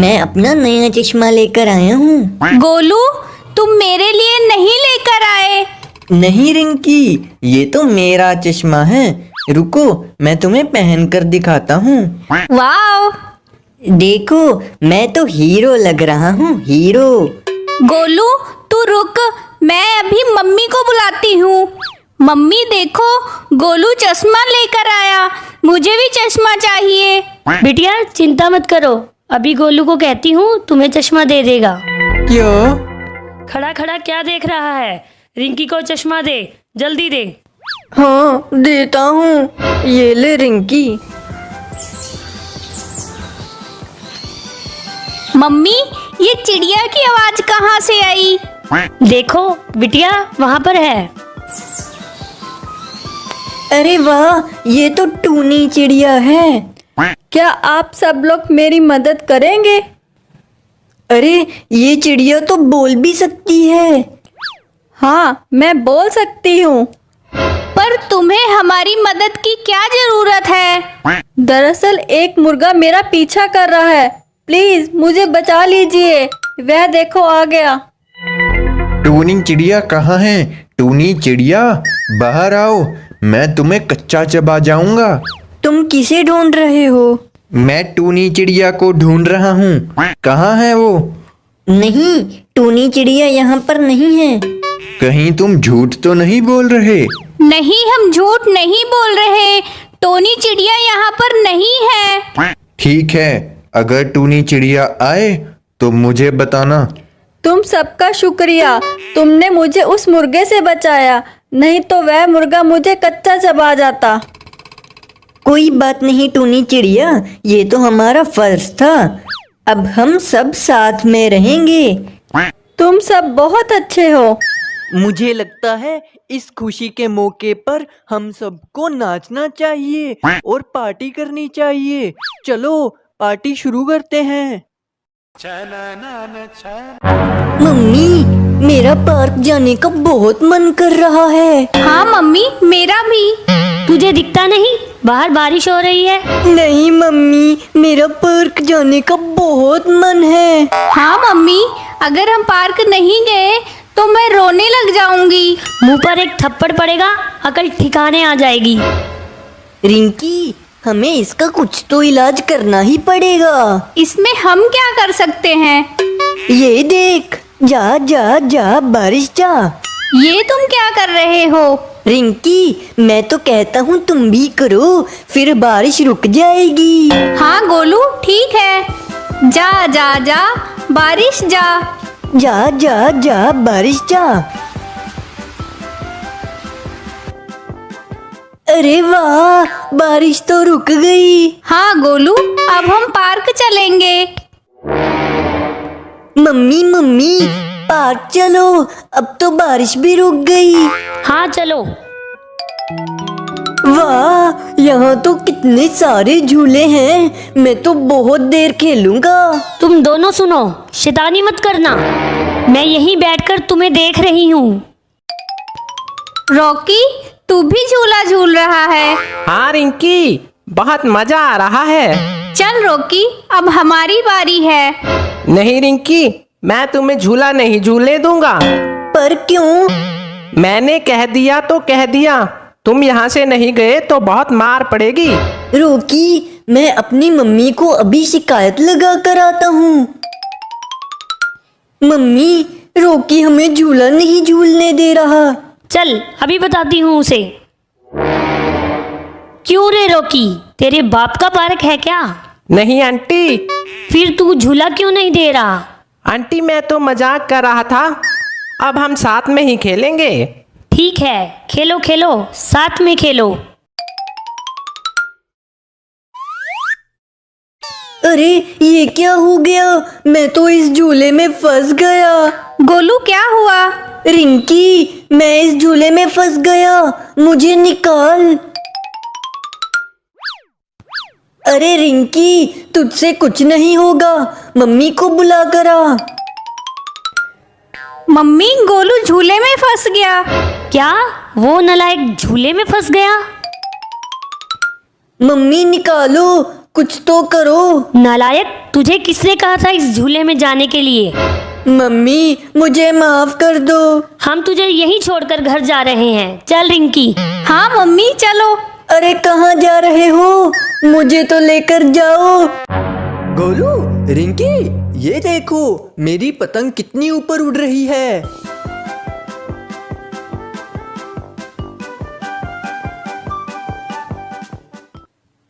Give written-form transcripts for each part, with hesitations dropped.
मैं अपना नया चश्मा लेकर आया हूँ। गोलू, तुम मेरे लिए नहीं लेकर आए। नहीं रिंकी, ये तो मेरा चश्मा है। रुको, मैं तुम्हें पहन कर दिखाता हूँ। वाओ! देखो, मैं तो हीरो लग रहा हूँ, हीरो। गोलू, तू रुक, मैं अभी मम्मी को बुलाती हूँ। मम्मी देखो, गोलू चश्मा लेकर आया। मुझे भी चश्मा चाहिए। बिटिया चिंता मत करो, अभी गोलू को कहती हूँ तुम्हें चश्मा दे देगा। क्यों? खड़ा खड़ा क्या देख रहा है? रिंकी को चश्मा दे, जल्दी दे। हाँ, देता हूँ। ये ले रिंकी। मम्मी, ये चिड़िया की आवाज कहाँ से आई? देखो बिटिया, वहाँ पर है। अरे वाह, ये तो टूनी चिड़िया है। क्या आप सब लोग मेरी मदद करेंगे? अरे, ये चिड़िया तो बोल भी सकती है। हाँ, मैं बोल सकती हूँ। पर तुम्हें हमारी मदद की क्या जरूरत है? दरअसल एक मुर्गा मेरा पीछा कर रहा है। प्लीज मुझे बचा लीजिए। वह देखो आ गया। टूनी चिड़िया कहाँ है? टूनी चिड़िया, बाहर आओ, मैं तुम्हें कच्चा चबा जाऊंगा। तुम किसे ढूंढ रहे हो? मैं टूनी चिड़िया को ढूंढ रहा हूँ। कहाँ है वो? नहीं, टूनी चिड़िया यहाँ पर नहीं है। कहीं तुम झूठ तो नहीं बोल रहे? नहीं, हम झूठ नहीं बोल रहे। टोनी चिड़िया यहाँ पर नहीं है। ठीक है, अगर टूनी चिड़िया आए तो मुझे बताना। तुम सबका शुक्रिया, तुमने मुझे उस मुर्गे से बचाया, नहीं तो वह मुर्गा मुझे कच्चा चबा जाता। कोई बात नहीं टूनी चिड़िया, ये तो हमारा फर्ज था। अब हम सब साथ में रहेंगे। तुम सब बहुत अच्छे हो। मुझे लगता है इस खुशी के मौके पर हम सबको नाचना चाहिए और पार्टी करनी चाहिए। चलो पार्टी शुरू करते हैं। मम्मी, मेरा पार्क जाने का बहुत मन कर रहा है। हाँ मम्मी, मेरा भी। तुझे दिखता नहीं? बाहर बारिश हो रही है। नहीं मम्मी, मेरा पार्क जाने का बहुत मन है। हाँ मम्मी, अगर हम पार्क नहीं गए तो मैं रोने लग जाऊंगी। मुंह पर एक थप्पड़ पड़ेगा, अकल ठिकाने आ जाएगी। रिंकी, हमें इसका कुछ तो इलाज करना ही पड़ेगा। इसमें हम क्या कर सकते हैं? ये देख, जा जा जा बारिश जा। ये तुम क्या कर रहे हो? रिंकी, मैं तो कहता हूँ तुम भी करो, फिर बारिश रुक जाएगी। हाँ गोलू, ठीक है। जा जा जा बारिश जा। जा जा जा बारिश जा। अरे वाह, बारिश तो रुक गई। हाँ गोलू, अब हम पार्क चलेंगे। मम्मी मम्मी, पार्क चलो, अब तो बारिश भी रुक गई। हाँ चलो। वाह, यहाँ तो कितने सारे झूले हैं। मैं तो बहुत देर खेलूंगा। तुम दोनों सुनो, शैतानी मत करना। मैं यहीं बैठकर तुम्हें देख रही हूँ। रॉकी, तू भी झूला झूल रहा है? हाँ रिंकी, बहुत मजा आ रहा है। चल रॉकी, अब हमारी बारी है। नहीं रिंकी, मैं तुम्हें झूला नहीं झूलने दूंगा। पर क्यों? मैंने कह दिया तो कह दिया। तुम यहाँ से नहीं गए तो बहुत मार पड़ेगी। रॉकी, मैं अपनी मम्मी को अभी शिकायत लगा कर आता हूँ। मम्मी, रॉकी हमें झूला नहीं झूलने दे रहा। चल अभी बताती हूँ उसे। क्यों रे रॉकी, तेरे बाप का पार्क है क्या? नहीं आंटी। फिर तू झूला क्यों नहीं दे रहा? आंटी, मैं तो मजाक कर रहा था। अब हम साथ में ही खेलेंगे। ठीक है, खेलो खेलो, साथ में खेलो। अरे, ये क्या हो गया? मैं तो इस झूले में फंस गया। गोलू, क्या हुआ? रिंकी, मैं इस झूले में फंस गया, मुझे निकाल। अरे रिंकी, तुझसे कुछ नहीं होगा, मम्मी को बुला कर आ। मम्मी, गोलू झूले में फंस गया। क्या वो नालायक झूले में फंस गया? मम्मी निकालो, कुछ तो करो। नालायक, तुझे किसने कहा था इस झूले में जाने के लिए? मम्मी मुझे माफ कर दो। हम तुझे यहीं छोड़कर घर जा रहे हैं। चल रिंकी। हाँ मम्मी चलो। अरे कहाँ जा रहे हो? मुझे तो लेकर जाओ। गोलू, रिंकी, ये देखो मेरी पतंग कितनी ऊपर उड़ रही है।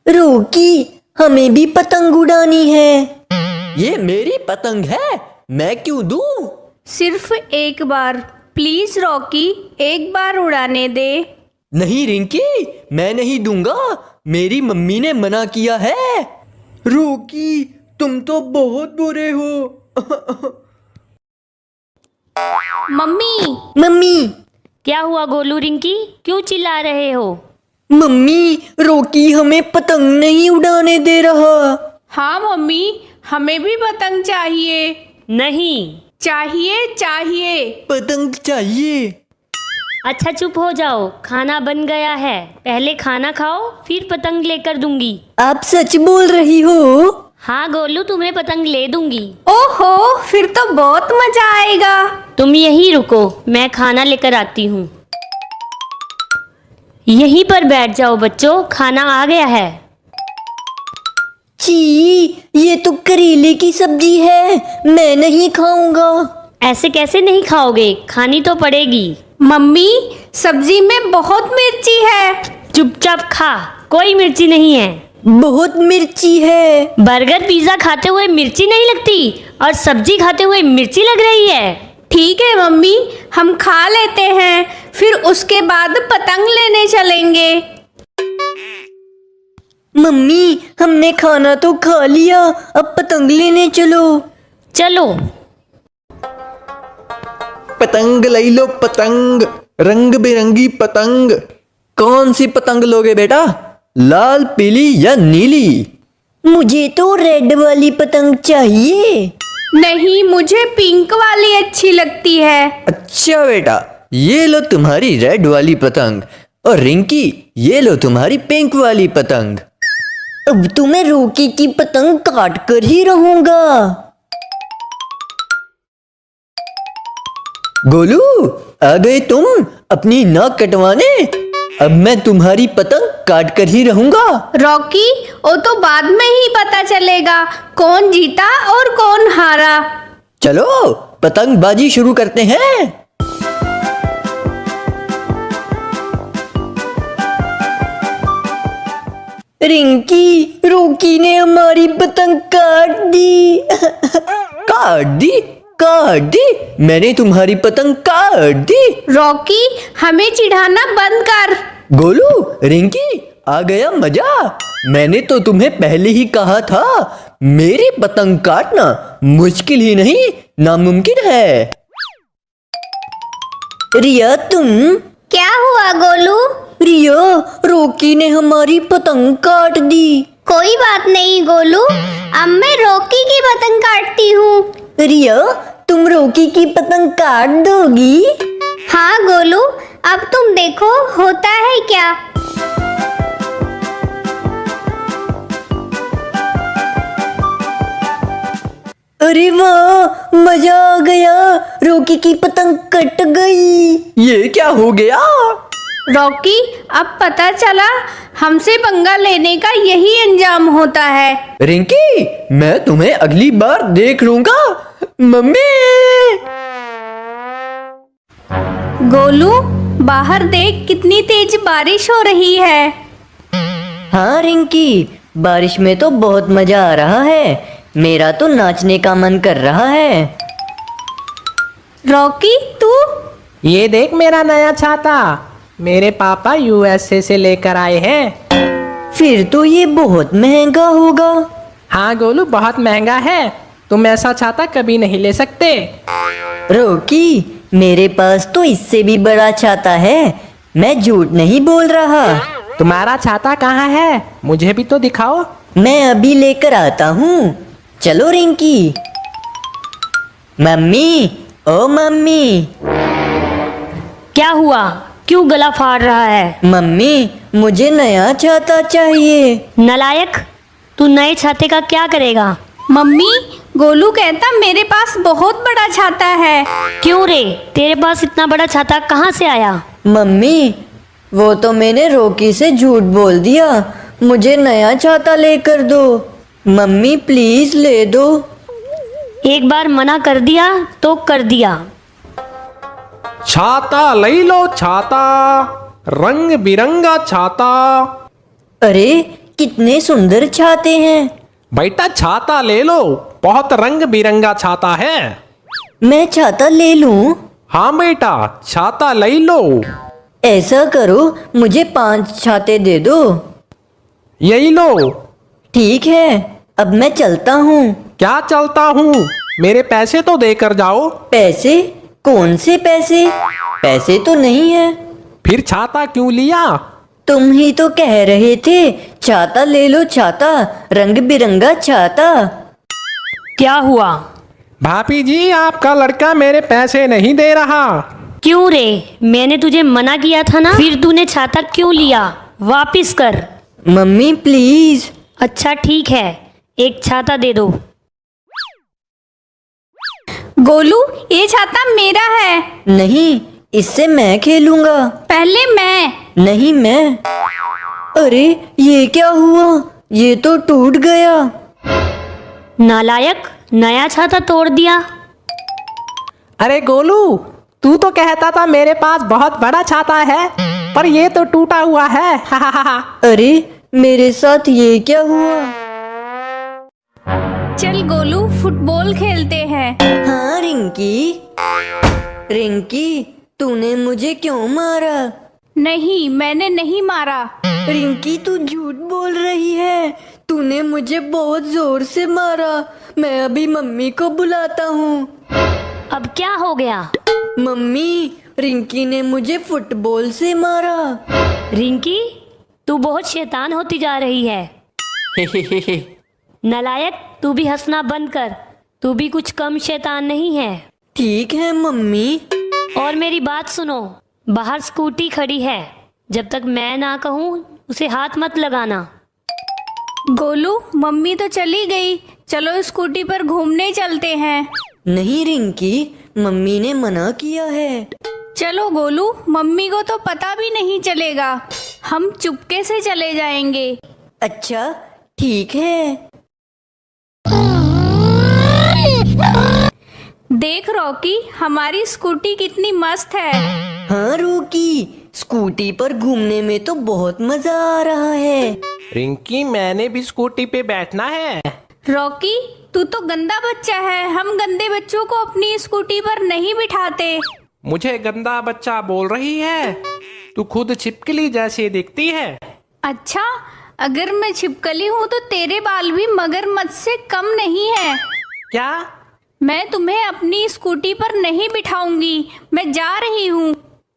रोकी, हमें भी पतंग उड़ानी है। ये मेरी पतंग है, मैं क्यों दूं? सिर्फ एक बार प्लीज रॉकी, एक बार उड़ाने दे। नहीं रिंकी, मैं नहीं दूंगा, मेरी मम्मी ने मना किया है। रोकी, तुम तो बहुत बुरे हो। मम्मी। मम्मी, क्या हुआ गोलू रिंकी, क्यों चिल्ला रहे हो? मम्मी, रोकी हमें पतंग नहीं उड़ाने दे रहा। हाँ मम्मी, हमें भी पतंग चाहिए। नहीं। चाहिए चाहिए। पतंग चाहिए। अच्छा चुप हो जाओ, खाना बन गया है। पहले खाना खाओ, फिर पतंग लेकर दूंगी। आप सच बोल रही हो? हाँ गोलू, तुम्हें पतंग ले दूंगी। ओहो, फिर तो बहुत मजा आएगा। तुम यहीं रुको, मैं खाना लेकर आती हूँ। यहीं पर बैठ जाओ बच्चों, खाना आ गया है। छी, ये तो करेले की सब्जी है, मैं नहीं खाऊंगा। ऐसे कैसे नहीं खाओगे, खानी तो पड़ेगी। मम्मी, सब्जी में बहुत मिर्ची है। चुपचाप खा, कोई मिर्ची नहीं है। बहुत मिर्ची है। बर्गर पिज्जा खाते हुए मिर्ची नहीं लगती, और सब्जी खाते हुए मिर्ची लग रही है। ठीक है मम्मी, हम खा लेते हैं, फिर उसके बाद पतंग लेने चलेंगे। मम्मी, हमने खाना तो खा लिया, अब पतंग लेने चलो। चलो। पतंग ले लो पतंग, रंग बिरंगी पतंग। कौन सी पतंग लोगे बेटा, लाल, पीली या नीली? मुझे तो रेड वाली पतंग चाहिए। नहीं, मुझे पिंक वाली अच्छी लगती है। अच्छा बेटा, ये लो तुम्हारी रेड वाली पतंग, और रिंकी ये लो तुम्हारी पिंक वाली पतंग। अब तो मैं रोकी की पतंग काट कर ही रहूंगा। गोलू, आ गए तुम अपनी नाक कटवाने? अब मैं तुम्हारी पतंग काट कर ही रहूंगा। रॉकी, वो तो बाद में ही पता चलेगा कौन जीता और कौन हारा। चलो पतंगबाजी शुरू करते हैं। रिंकी, रोकी ने हमारी पतंग काट दी। काट दी? काट दी? मैंने तुम्हारी पतंग काट दी। रॉकी, हमें चिढ़ाना बंद कर। गोलू, रिंकी, आ गया मजा। मैंने तो तुम्हें पहले ही कहा था, मेरी पतंग काटना मुश्किल ही नहीं नामुमकिन है। रिया, तुम? क्या हुआ गोलू? रिया, रोकी ने हमारी पतंग काट दी। कोई बात नहीं गोलू, अब मैं रॉकी की पतंग काटती हूँ। रिया, तुम रोकी की पतंग काट दोगी? हाँ गोलू, अब तुम देखो होता है क्या। अरे वाह, मजा आ गया, रोकी की पतंग कट गई। ये क्या हो गया? रॉकी, अब पता चला हमसे पंगा लेने का यही अंजाम होता है। रिंकी, मैं तुम्हें अगली बार देख लूंगा। मम्मी! गोलू, बाहर देख कितनी तेज बारिश हो रही है। हाँ रिंकी, बारिश में तो बहुत मजा आ रहा है। मेरा तो नाचने का मन कर रहा है। रॉकी, तू? ये देख मेरा नया छाता, मेरे पापा यूएसए से लेकर आए हैं। फिर तो ये बहुत महंगा होगा। हाँ गोलू, बहुत महंगा है, तुम ऐसा छाता कभी नहीं ले सकते। रोकी, मेरे पास तो इससे भी बड़ा छाता है, मैं झूठ नहीं बोल रहा। तुम्हारा छाता कहाँ है, मुझे भी तो दिखाओ। मैं अभी लेकर आता हूँ, चलो रिंकी। मम्मी, ओ मम्मी। क्या हुआ, क्यों गला फाड़ रहा है? मम्मी, मुझे नया छाता चाहिए। नालायक, तू नए छाते का क्या करेगा? मम्मी, गोलू कहता मेरे पास बहुत बड़ा छाता है। क्यों रे, तेरे पास इतना बड़ा छाता कहाँ से आया? मम्मी, वो तो मैंने रॉकी से झूठ बोल दिया। मुझे नया छाता लेकर दो। मम्मी प्लीज ले दो। एक बार मना कर दिया तो कर दिया। छाता ले लो छाता, रंग बिरंगा छाता। अरे कितने सुंदर छाते हैं। बेटा छाता ले लो, बहुत रंग बिरंगा छाता है। मैं छाता ले लूं? हाँ बेटा, छाता ले लो। ऐसा करो, मुझे 5 छाते दे दो। यही लो। ठीक है, अब मैं चलता हूँ। क्या चलता हूँ? मेरे पैसे तो देकर जाओ। पैसे? कौन से पैसे? पैसे तो नहीं है। फिर छाता क्यों लिया? तुम ही तो कह रहे थे छाता ले लो छाता, रंग बिरंगा छाता। क्या हुआ? भाभी जी, आपका लड़का मेरे पैसे नहीं दे रहा। क्यों रे, मैंने तुझे मना किया था ना, फिर तूने छाता क्यों लिया? वापिस कर। Mummy please. अच्छा ठीक है, एक छाता दे दो। गोलू, ये छाता मेरा है। नहीं, इससे मैं खेलूंगा। पहले मैं। नहीं मैं। अरे ये क्या हुआ? ये तो टूट गया। नालायक, नया छाता तोड़ दिया। अरे गोलू, तू तो कहता था मेरे पास बहुत बड़ा छाता है, पर ये तो टूटा हुआ है। अरे मेरे साथ ये क्या हुआ? चल गोलू, फुटबॉल खेलते हैं। हाँ रिंकी। रिंकी, तूने मुझे क्यों मारा? नहीं, मैंने नहीं मारा। रिंकी तू झूठ बोल रही है। तूने मुझे बहुत जोर से मारा। मैं अभी मम्मी को बुलाता हूँ। अब क्या हो गया? मम्मी, रिंकी ने मुझे फुटबॉल से मारा। रिंकी, तू बहुत शैतान होती जा रही है। नालायक, तू भी हंसना बंद कर। तू भी कुछ कम शैतान नहीं है। ठीक है मम्मी। और मेरी बात सुनो, बाहर स्कूटी खड़ी है, जब तक मैं ना कहूँ उसे हाथ मत लगाना। गोलू, मम्मी तो चली गई, चलो स्कूटी पर घूमने चलते हैं। नहीं रिंकी, मम्मी ने मना किया है। चलो गोलू, मम्मी को तो पता भी नहीं चलेगा। हम चुपके से चले जाएंगे। अच्छा ठीक है। देख रॉकी, हमारी स्कूटी कितनी मस्त है। हाँ रॉकी, स्कूटी पर घूमने में तो बहुत मजा आ रहा है। रिंकी, मैंने भी स्कूटी पे बैठना है। रॉकी, तू तो गंदा बच्चा है। हम गंदे बच्चों को अपनी स्कूटी पर नहीं बिठाते। मुझे गंदा बच्चा बोल रही है? तू खुद छिपकली जैसी दिखती है। अच्छा, अगर मैं छिपकली हूँ तो तेरे बाल भी मगरमच्छ से कम नहीं है। क्या? मैं तुम्हें अपनी स्कूटी पर नहीं बिठाऊंगी। मैं जा रही हूँ।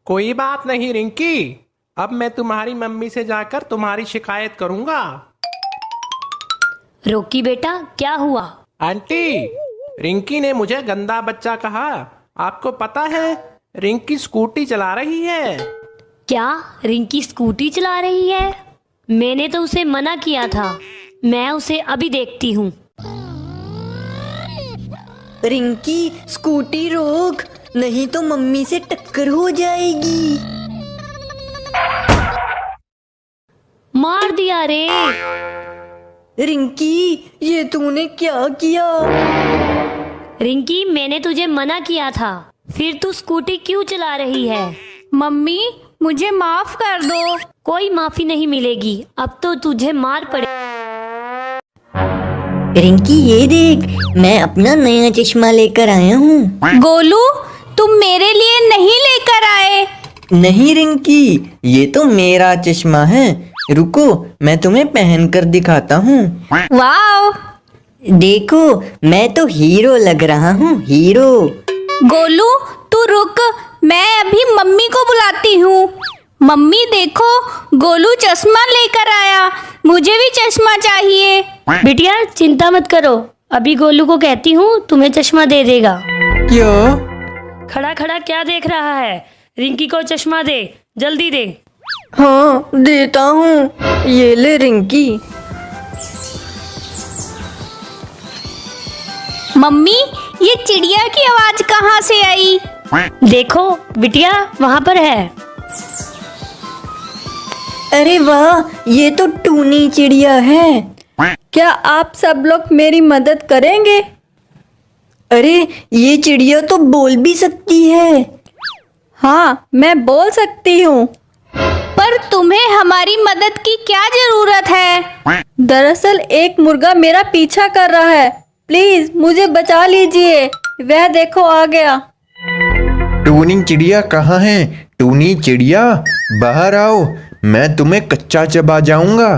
कोई बात नहीं रिंकी, अब मैं तुम्हारी मम्मी से जाकर तुम्हारी शिकायत करूंगा। रोकी बेटा, क्या हुआ? आंटी, रिंकी ने मुझे गंदा बच्चा कहा। आपको पता है, रिंकी स्कूटी चला रही है। क्या रिंकी स्कूटी चला रही है? मैंने तो उसे मना किया था। मैं उसे अभी देखती हूँ। रिंकी स्कूटी रोक, नहीं तो मम्मी से टक्कर हो जाएगी। मार दिया रे। रिंकी, ये तूने क्या किया? रिंकी, मैंने तुझे मना किया था, फिर तू स्कूटी क्यों चला रही है? मम्मी, मुझे माफ कर दो। कोई माफी नहीं मिलेगी, अब तो तुझे मार पड़े। रिंकी ये देख, मैं अपना नया चश्मा लेकर आया हूँ। गोलू, तुम मेरे लिए नहीं लेकर आए। नहीं रिंकी, ये तो मेरा चश्मा है। रुको, मैं तुम्हें पहन कर दिखाता हूँ। वाओ! देखो, मैं तो हीरो लग रहा हूँ, हीरो। गोलू, तू रुक, मैं अभी मम्मी को बुलाती हूँ। मम्मी देखो, गोलू चश्मा लेकर आया। मुझे भी चश्मा चाहिए। बिटिया चिंता मत करो, अभी गोलू को कहती हूँ तुम्हें चश्मा दे देगा। क्या? खड़ा खड़ा क्या देख रहा है? रिंकी को चश्मा दे, जल्दी दे। हाँ देता हूँ, ये ले रिंकी। मम्मी, ये चिड़िया की आवाज कहाँ से आई? देखो बिटिया, वहाँ पर है। अरे वाह, ये तो टूनी चिड़िया है। क्या आप सब लोग मेरी मदद करेंगे? अरे ये चिड़िया तो बोल भी सकती है। हाँ, मैं बोल सकती हूँ। पर तुम्हें हमारी मदद की क्या जरूरत है? दरअसल एक मुर्गा मेरा पीछा कर रहा है। प्लीज मुझे बचा लीजिए। वह देखो आ गया। टूनी चिड़िया कहाँ है? टूनी चिड़िया बाहर आओ, मैं तुम्हें कच्चा चबा जाऊंगा।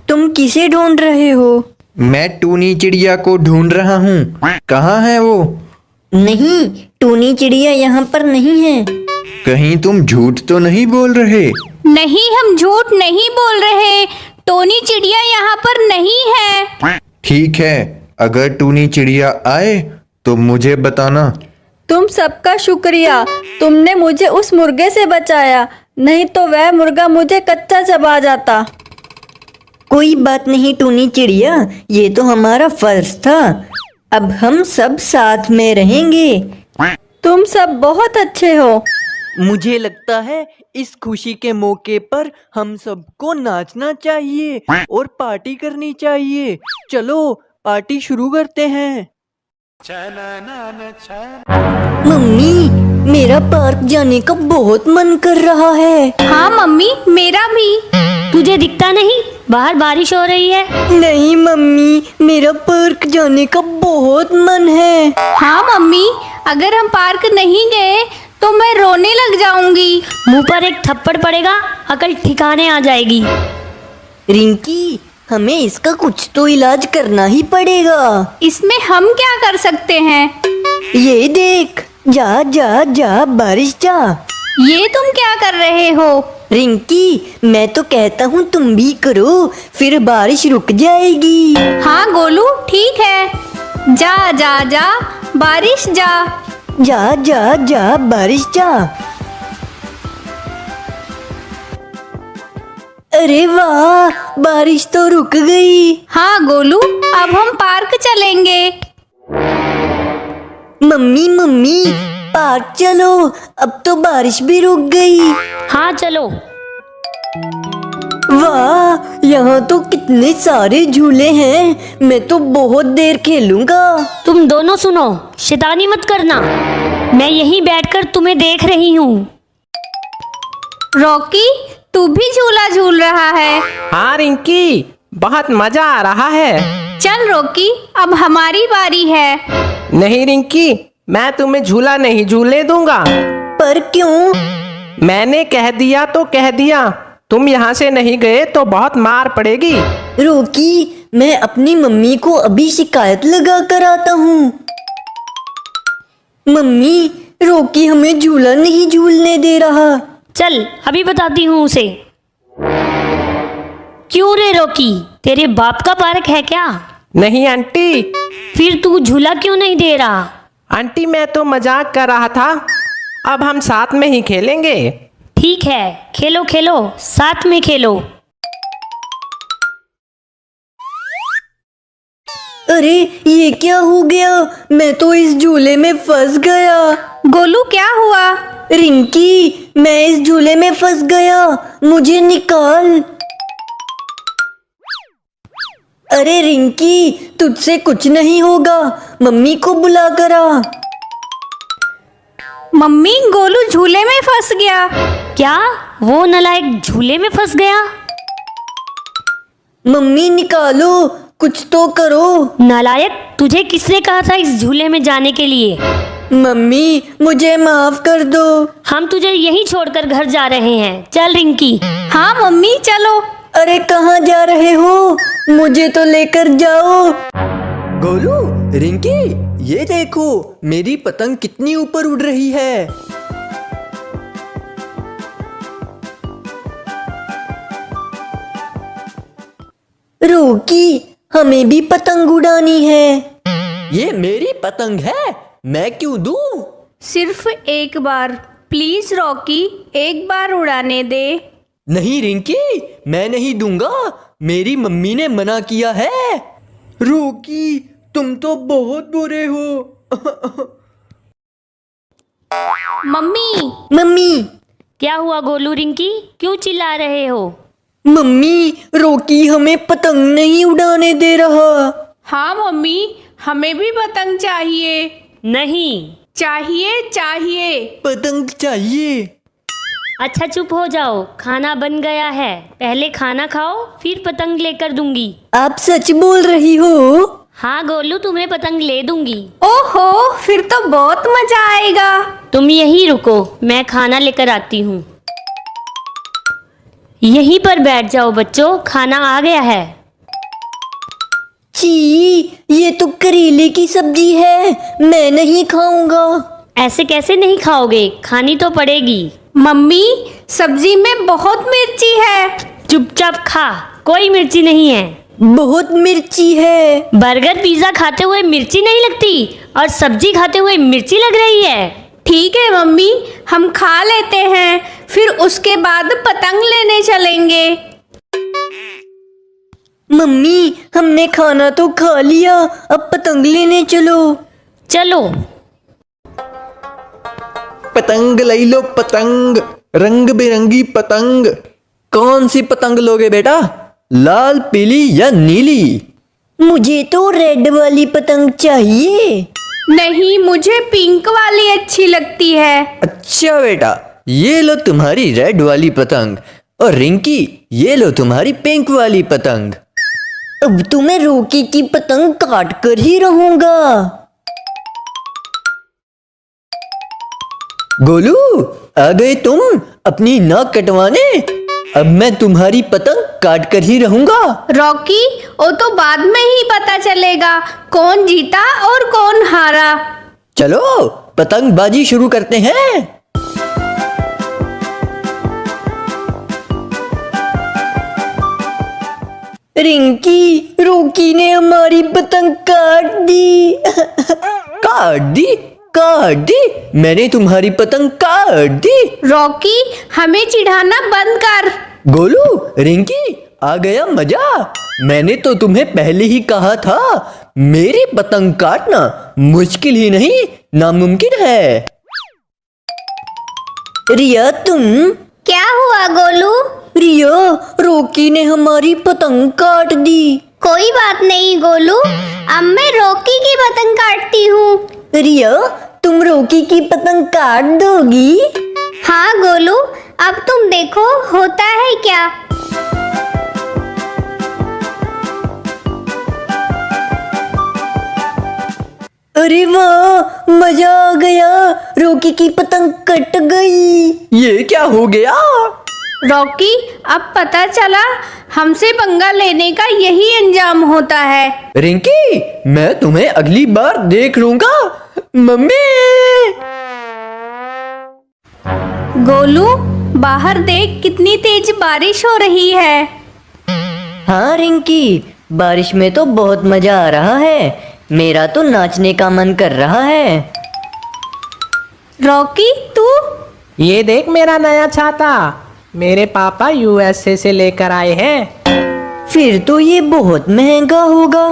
तुम किसे ढूंढ रहे हो? मैं टूनी चिड़िया को ढूंढ रहा हूँ। कहाँ है वो? नहीं, टूनी चिड़िया यहाँ पर नहीं है। कहीं तुम झूठ तो नहीं बोल रहे? नहीं, हम झूठ नहीं बोल रहे। टोनी चिड़िया यहाँ पर नहीं है। ठीक है, अगर टूनी चिड़िया आए तो मुझे बताना। तुम सबका शुक्रिया, तुमने मुझे उस मुर्गे से बचाया, नहीं तो वह मुर्गा मुझे कच्चा चबा जाता। कोई बात नहीं टूनी चिड़िया, ये तो हमारा फर्ज था। अब हम सब साथ में रहेंगे। तुम सब बहुत अच्छे हो। मुझे लगता है इस खुशी के मौके पर हम सबको नाचना चाहिए और पार्टी करनी चाहिए। चलो पार्टी शुरू करते हैं। मम्मी, मेरा पार्क जाने का बहुत मन कर रहा है। हाँ मम्मी, मेरा भी। तुझे दिखता नहीं? बाहर बारिश हो रही है। नहीं मम्मी, मेरा पार्क जाने का बहुत मन है। हाँ मम्मी, अगर हम पार्क नहीं गए तो मैं रोने लग जाऊंगी। मुंह पर एक थप्पड़ पड़ेगा, अकल ठिकाने आ जाएगी। रिंकी, हमें इसका कुछ तो इलाज करना ही पड़ेगा। इसमें हम क्या कर सकते हैं? ये देख, जा जा जा बारिश जा। ये तुम क्या कर रहे हो? रिंकी, मैं तो कहता हूँ तुम भी करो, फिर बारिश रुक जाएगी। हाँ गोलू, ठीक है। जा जा जा बारिश जा। जा जा जा बारिश जा। अरे वाह, बारिश तो रुक गई। हाँ गोलू, अब हम पार्क चलेंगे। मम्मी मम्मी, पार्क चलो, अब तो बारिश भी रुक गई। हाँ चलो। वाह, यहाँ तो कितने सारे झूले हैं। मैं तो बहुत देर खेलूंगा। तुम दोनों सुनो, शैतानी मत करना। मैं यहीं बैठकर तुम्हें देख रही हूँ। रॉकी, तू भी झूला झूल रहा है? हाँ रिंकी, बहुत मजा आ रहा है। चल रॉकी, अब हमारी बारी है। नहीं रिंकी, मैं तुम्हें झूला नहीं झूलने दूंगा। पर क्यों? मैंने कह दिया तो कह दिया। तुम यहाँ से नहीं गए तो बहुत मार पड़ेगी। रोकी, मैं अपनी मम्मी को अभी शिकायत लगा कर आता हूँ। मम्मी, रोकी हमें झूला नहीं झूलने दे रहा। चल अभी बताती हूँ उसे। क्यों रे रॉकी, तेरे बाप का पार्क है क्या? नहीं आंटी। फिर तू झूला क्यों नहीं दे रहा? आंटी, मैं तो मजाक कर रहा था। अब हम साथ में ही खेलेंगे। ठीक है, खेलो खेलो, साथ में खेलो। अरे ये क्या हो गया? मैं तो इस झूले में फंस गया। गोलू, क्या हुआ? रिंकी, मैं इस झूले में फंस गया, मुझे निकाल। अरे रिंकी, तुझसे कुछ नहीं होगा, मम्मी को बुला कर आ। मम्मी, गोलू झूले में फंस गया। क्या वो नालायक झूले में फंस गया? मम्मी निकालो, कुछ तो करो। नालायक, तुझे किसने कहा था इस झूले में जाने के लिए? मम्मी, मुझे माफ कर दो। हम तुझे यहीं छोड़कर घर जा रहे हैं। चल रिंकी। हाँ मम्मी, चलो। अरे कहाँ जा रहे हो? मुझे तो लेकर जाओ। गोलू, रिंकी, ये देखो मेरी पतंग कितनी ऊपर उड़ रही है। रोकी, हमें भी पतंग उड़ानी है। ये मेरी पतंग है, मैं क्यों दूं? सिर्फ एक बार, प्लीज रॉकी, एक बार उड़ाने दे। नहीं रिंकी, मैं नहीं दूंगा, मेरी मम्मी ने मना किया है। रोकी, तुम तो बहुत बुरे हो। मम्मी मम्मी क्या हुआ गोलू रिंकी, क्यों चिल्ला रहे हो? मम्मी, रॉकी हमें पतंग नहीं उड़ाने दे रहा। हाँ मम्मी, हमें भी पतंग चाहिए। नहीं। चाहिए चाहिए। पतंग चाहिए। अच्छा चुप हो जाओ, खाना बन गया है, पहले खाना खाओ फिर पतंग लेकर दूंगी। आप सच बोल रही हो? हाँ गोलू, तुम्हें पतंग ले दूंगी। ओहो, फिर तो बहुत मजा आएगा। तुम यहीं रुको, मैं खाना लेकर आती हूँ। यहीं पर बैठ जाओ बच्चों, खाना आ गया है। छी, ये तो करेले की सब्जी है, मैं नहीं खाऊंगा। ऐसे कैसे नहीं खाओगे, खानी तो पड़ेगी। मम्मी, सब्जी में बहुत मिर्ची है। चुपचाप खा, कोई मिर्ची नहीं है। बहुत मिर्ची है। बर्गर पिज्जा खाते हुए मिर्ची नहीं लगती और सब्जी खाते हुए मिर्ची लग रही है। ठीक है मम्मी, हम खा लेते हैं, फिर उसके बाद पतंग लेने चलेंगे। मम्मी, हमने खाना तो खा लिया, अब पतंग लेने चलो। चलो। पतंग ले लो, पतंग, रंग बिरंगी पतंग। कौन सी पतंग लोगे बेटा, लाल, पीली या नीली? मुझे तो रेड वाली पतंग चाहिए। नहीं, मुझे पिंक वाली अच्छी लगती है। अच्छा बेटा, ये लो तुम्हारी रेड वाली पतंग, और रिंकी ये लो तुम्हारी पिंक वाली पतंग। अब तो मैं रॉकी की पतंग काट कर ही रहूंगा। गोलू, आ गए तुम अपनी नाक कटवाने? अब मैं तुम्हारी पतंग काट कर ही रहूंगा। रॉकी, वो तो बाद में ही पता चलेगा कौन जीता और कौन हारा। चलो पतंगबाजी शुरू करते हैं। रिंकी, रॉकी ने हमारी पतंग काट दी। काट दी? काट दी? मैंने तुम्हारी पतंग काट दी। रॉकी, हमें चिढ़ाना बंद कर। गोलू, रिंकी, आ गया मजा। मैंने तो तुम्हें पहले ही कहा था, मेरी पतंग काटना मुश्किल ही नहीं नामुमकिन है। रिया, तुम? क्या हुआ गोलू? रिया, रॉकी ने हमारी पतंग काट दी। कोई बात नहीं गोलू, अब मैं रॉकी की पतंग काटती हूँ। रिया, तुम रॉकी की पतंग काट दोगी? हाँ गोलू, अब तुम देखो होता है क्या। अरे वाह, मजा आ गया, रॉकी की पतंग कट गई। ये क्या हो गया? रॉकी, अब पता चला हमसे पंगा लेने का यही अंजाम होता है। रिंकी, मैं तुम्हें अगली बार देख लूंगा। मम्मी! गोलू, बाहर देख कितनी तेज बारिश हो रही है। हाँ रिंकी, बारिश में तो बहुत मजा आ रहा है, मेरा तो नाचने का मन कर रहा है। रॉकी, तू? ये देख मेरा नया छाता, मेरे पापा यूएसए से लेकर आए हैं। फिर तो ये बहुत महंगा होगा।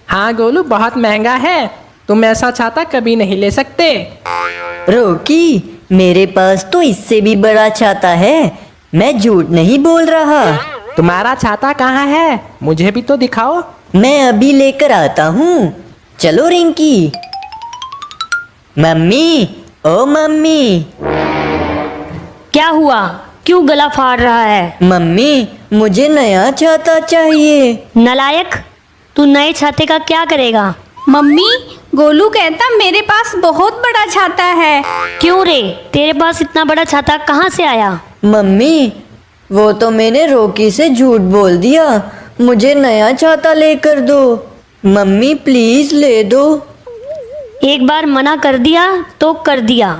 हाँ गोलू, बहुत महंगा है, तुम ऐसा छाता कभी नहीं ले सकते। रॉकी, मेरे पास तो इससे भी बड़ा छाता है, मैं झूठ नहीं बोल रहा। तुम्हारा छाता कहाँ है, मुझे भी तो दिखाओ। मैं अभी लेकर आता हूँ, चलो रिंकी। मम्मी, ओ मम्मी। क्या हुआ, क्यों गला फाड़ रहा है? मम्मी, मुझे नया छाता चाहिए। नालायक, तू नए छाते का क्या करेगा? मम्मी, गोलू कहता मेरे पास बहुत बड़ा छाता है। क्यों रे, तेरे पास इतना बड़ा छाता कहाँ से आया? मम्मी, वो तो मैंने रॉकी से झूठ बोल दिया, मुझे नया छाता लेकर दो। मम्मी प्लीज ले दो। एक बार मना कर दिया तो कर दिया।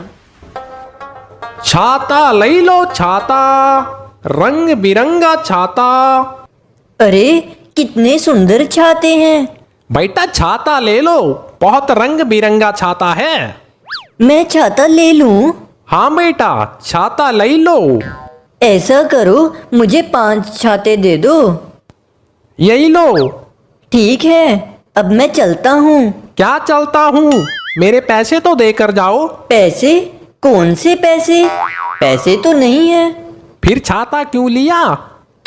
छाता ले लो, छाता, रंग बिरंगा छाता। अरे कितने सुंदर छाते हैं। बेटा छाता ले लो, बहुत रंग बिरंगा छाता है। मैं छाता ले लूं? हाँ बेटा, छाता ले लो। ऐसा करो, मुझे 5 छाते दे दो। यही लो। ठीक है, अब मैं चलता हूँ। क्या चलता हूँ? मेरे पैसे तो देकर जाओ। पैसे? कौन से पैसे? पैसे तो नहीं है। फिर छाता क्यों लिया?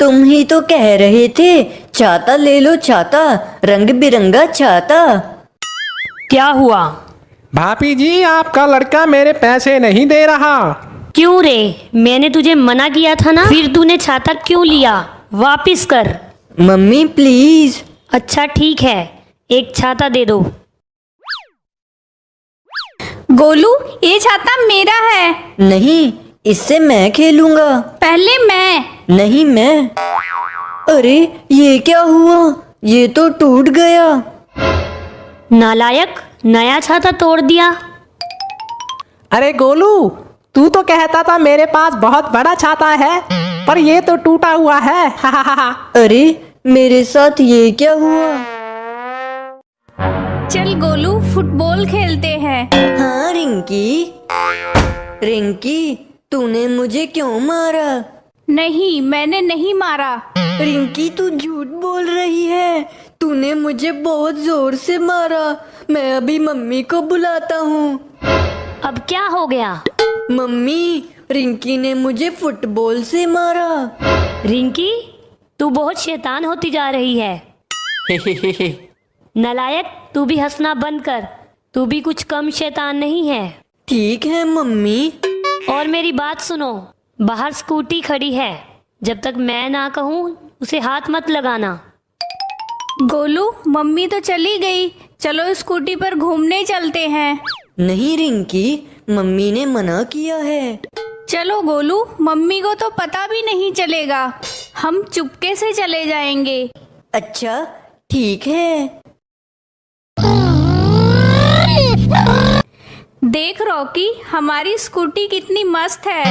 तुम ही तो कह रहे थे छाता ले लो, छाता, रंग बिरंगा छाता। क्या हुआ? भाभी जी, आपका लड़का मेरे पैसे नहीं दे रहा। क्यों रे? मैंने तुझे मना किया था ना, फिर तूने छाता क्यों लिया? वापिस कर। Mummy please. अच्छा ठीक है, एक छाता दे दो। गोलू, ये छाता मेरा है। नहीं, इससे मैं खेलूंगा। पहले मैं। नहीं मैं। अरे ये क्या हुआ? ये तो टूट गया। नालायक, नया छाता तोड़ दिया। अरे गोलू, तू तो कहता था मेरे पास बहुत बड़ा छाता है, पर ये तो टूटा हुआ है। अरे मेरे साथ ये क्या हुआ? चल गोलू, फुटबॉल खेलते हैं। हाँ रिंकी। रिंकी, तूने मुझे क्यों मारा? नहीं, मैंने नहीं मारा। रिंकी तू झूठ बोल रही है। तूने मुझे बहुत जोर से मारा। मैं अभी मम्मी को बुलाता हूँ। अब क्या हो गया? मम्मी, रिंकी ने मुझे फुटबॉल से मारा। रिंकी, तू बहुत शैतान होती जा रही है। नालायक, तू भी हंसना बंद कर। तू भी कुछ कम शैतान नहीं है। ठीक है मम्मी। और मेरी बात सुनो, बाहर स्कूटी खड़ी है, जब तक मैं ना कहूँ उसे हाथ मत लगाना। गोलू, मम्मी तो चली गई, चलो स्कूटी पर घूमने चलते हैं। नहीं रिंकी, मम्मी ने मना किया है। चलो गोलू, मम्मी को तो पता भी नहीं चलेगा। हम चुपके से चले जाएंगे। अच्छा ठीक है। देख रॉकी, हमारी स्कूटी कितनी मस्त है।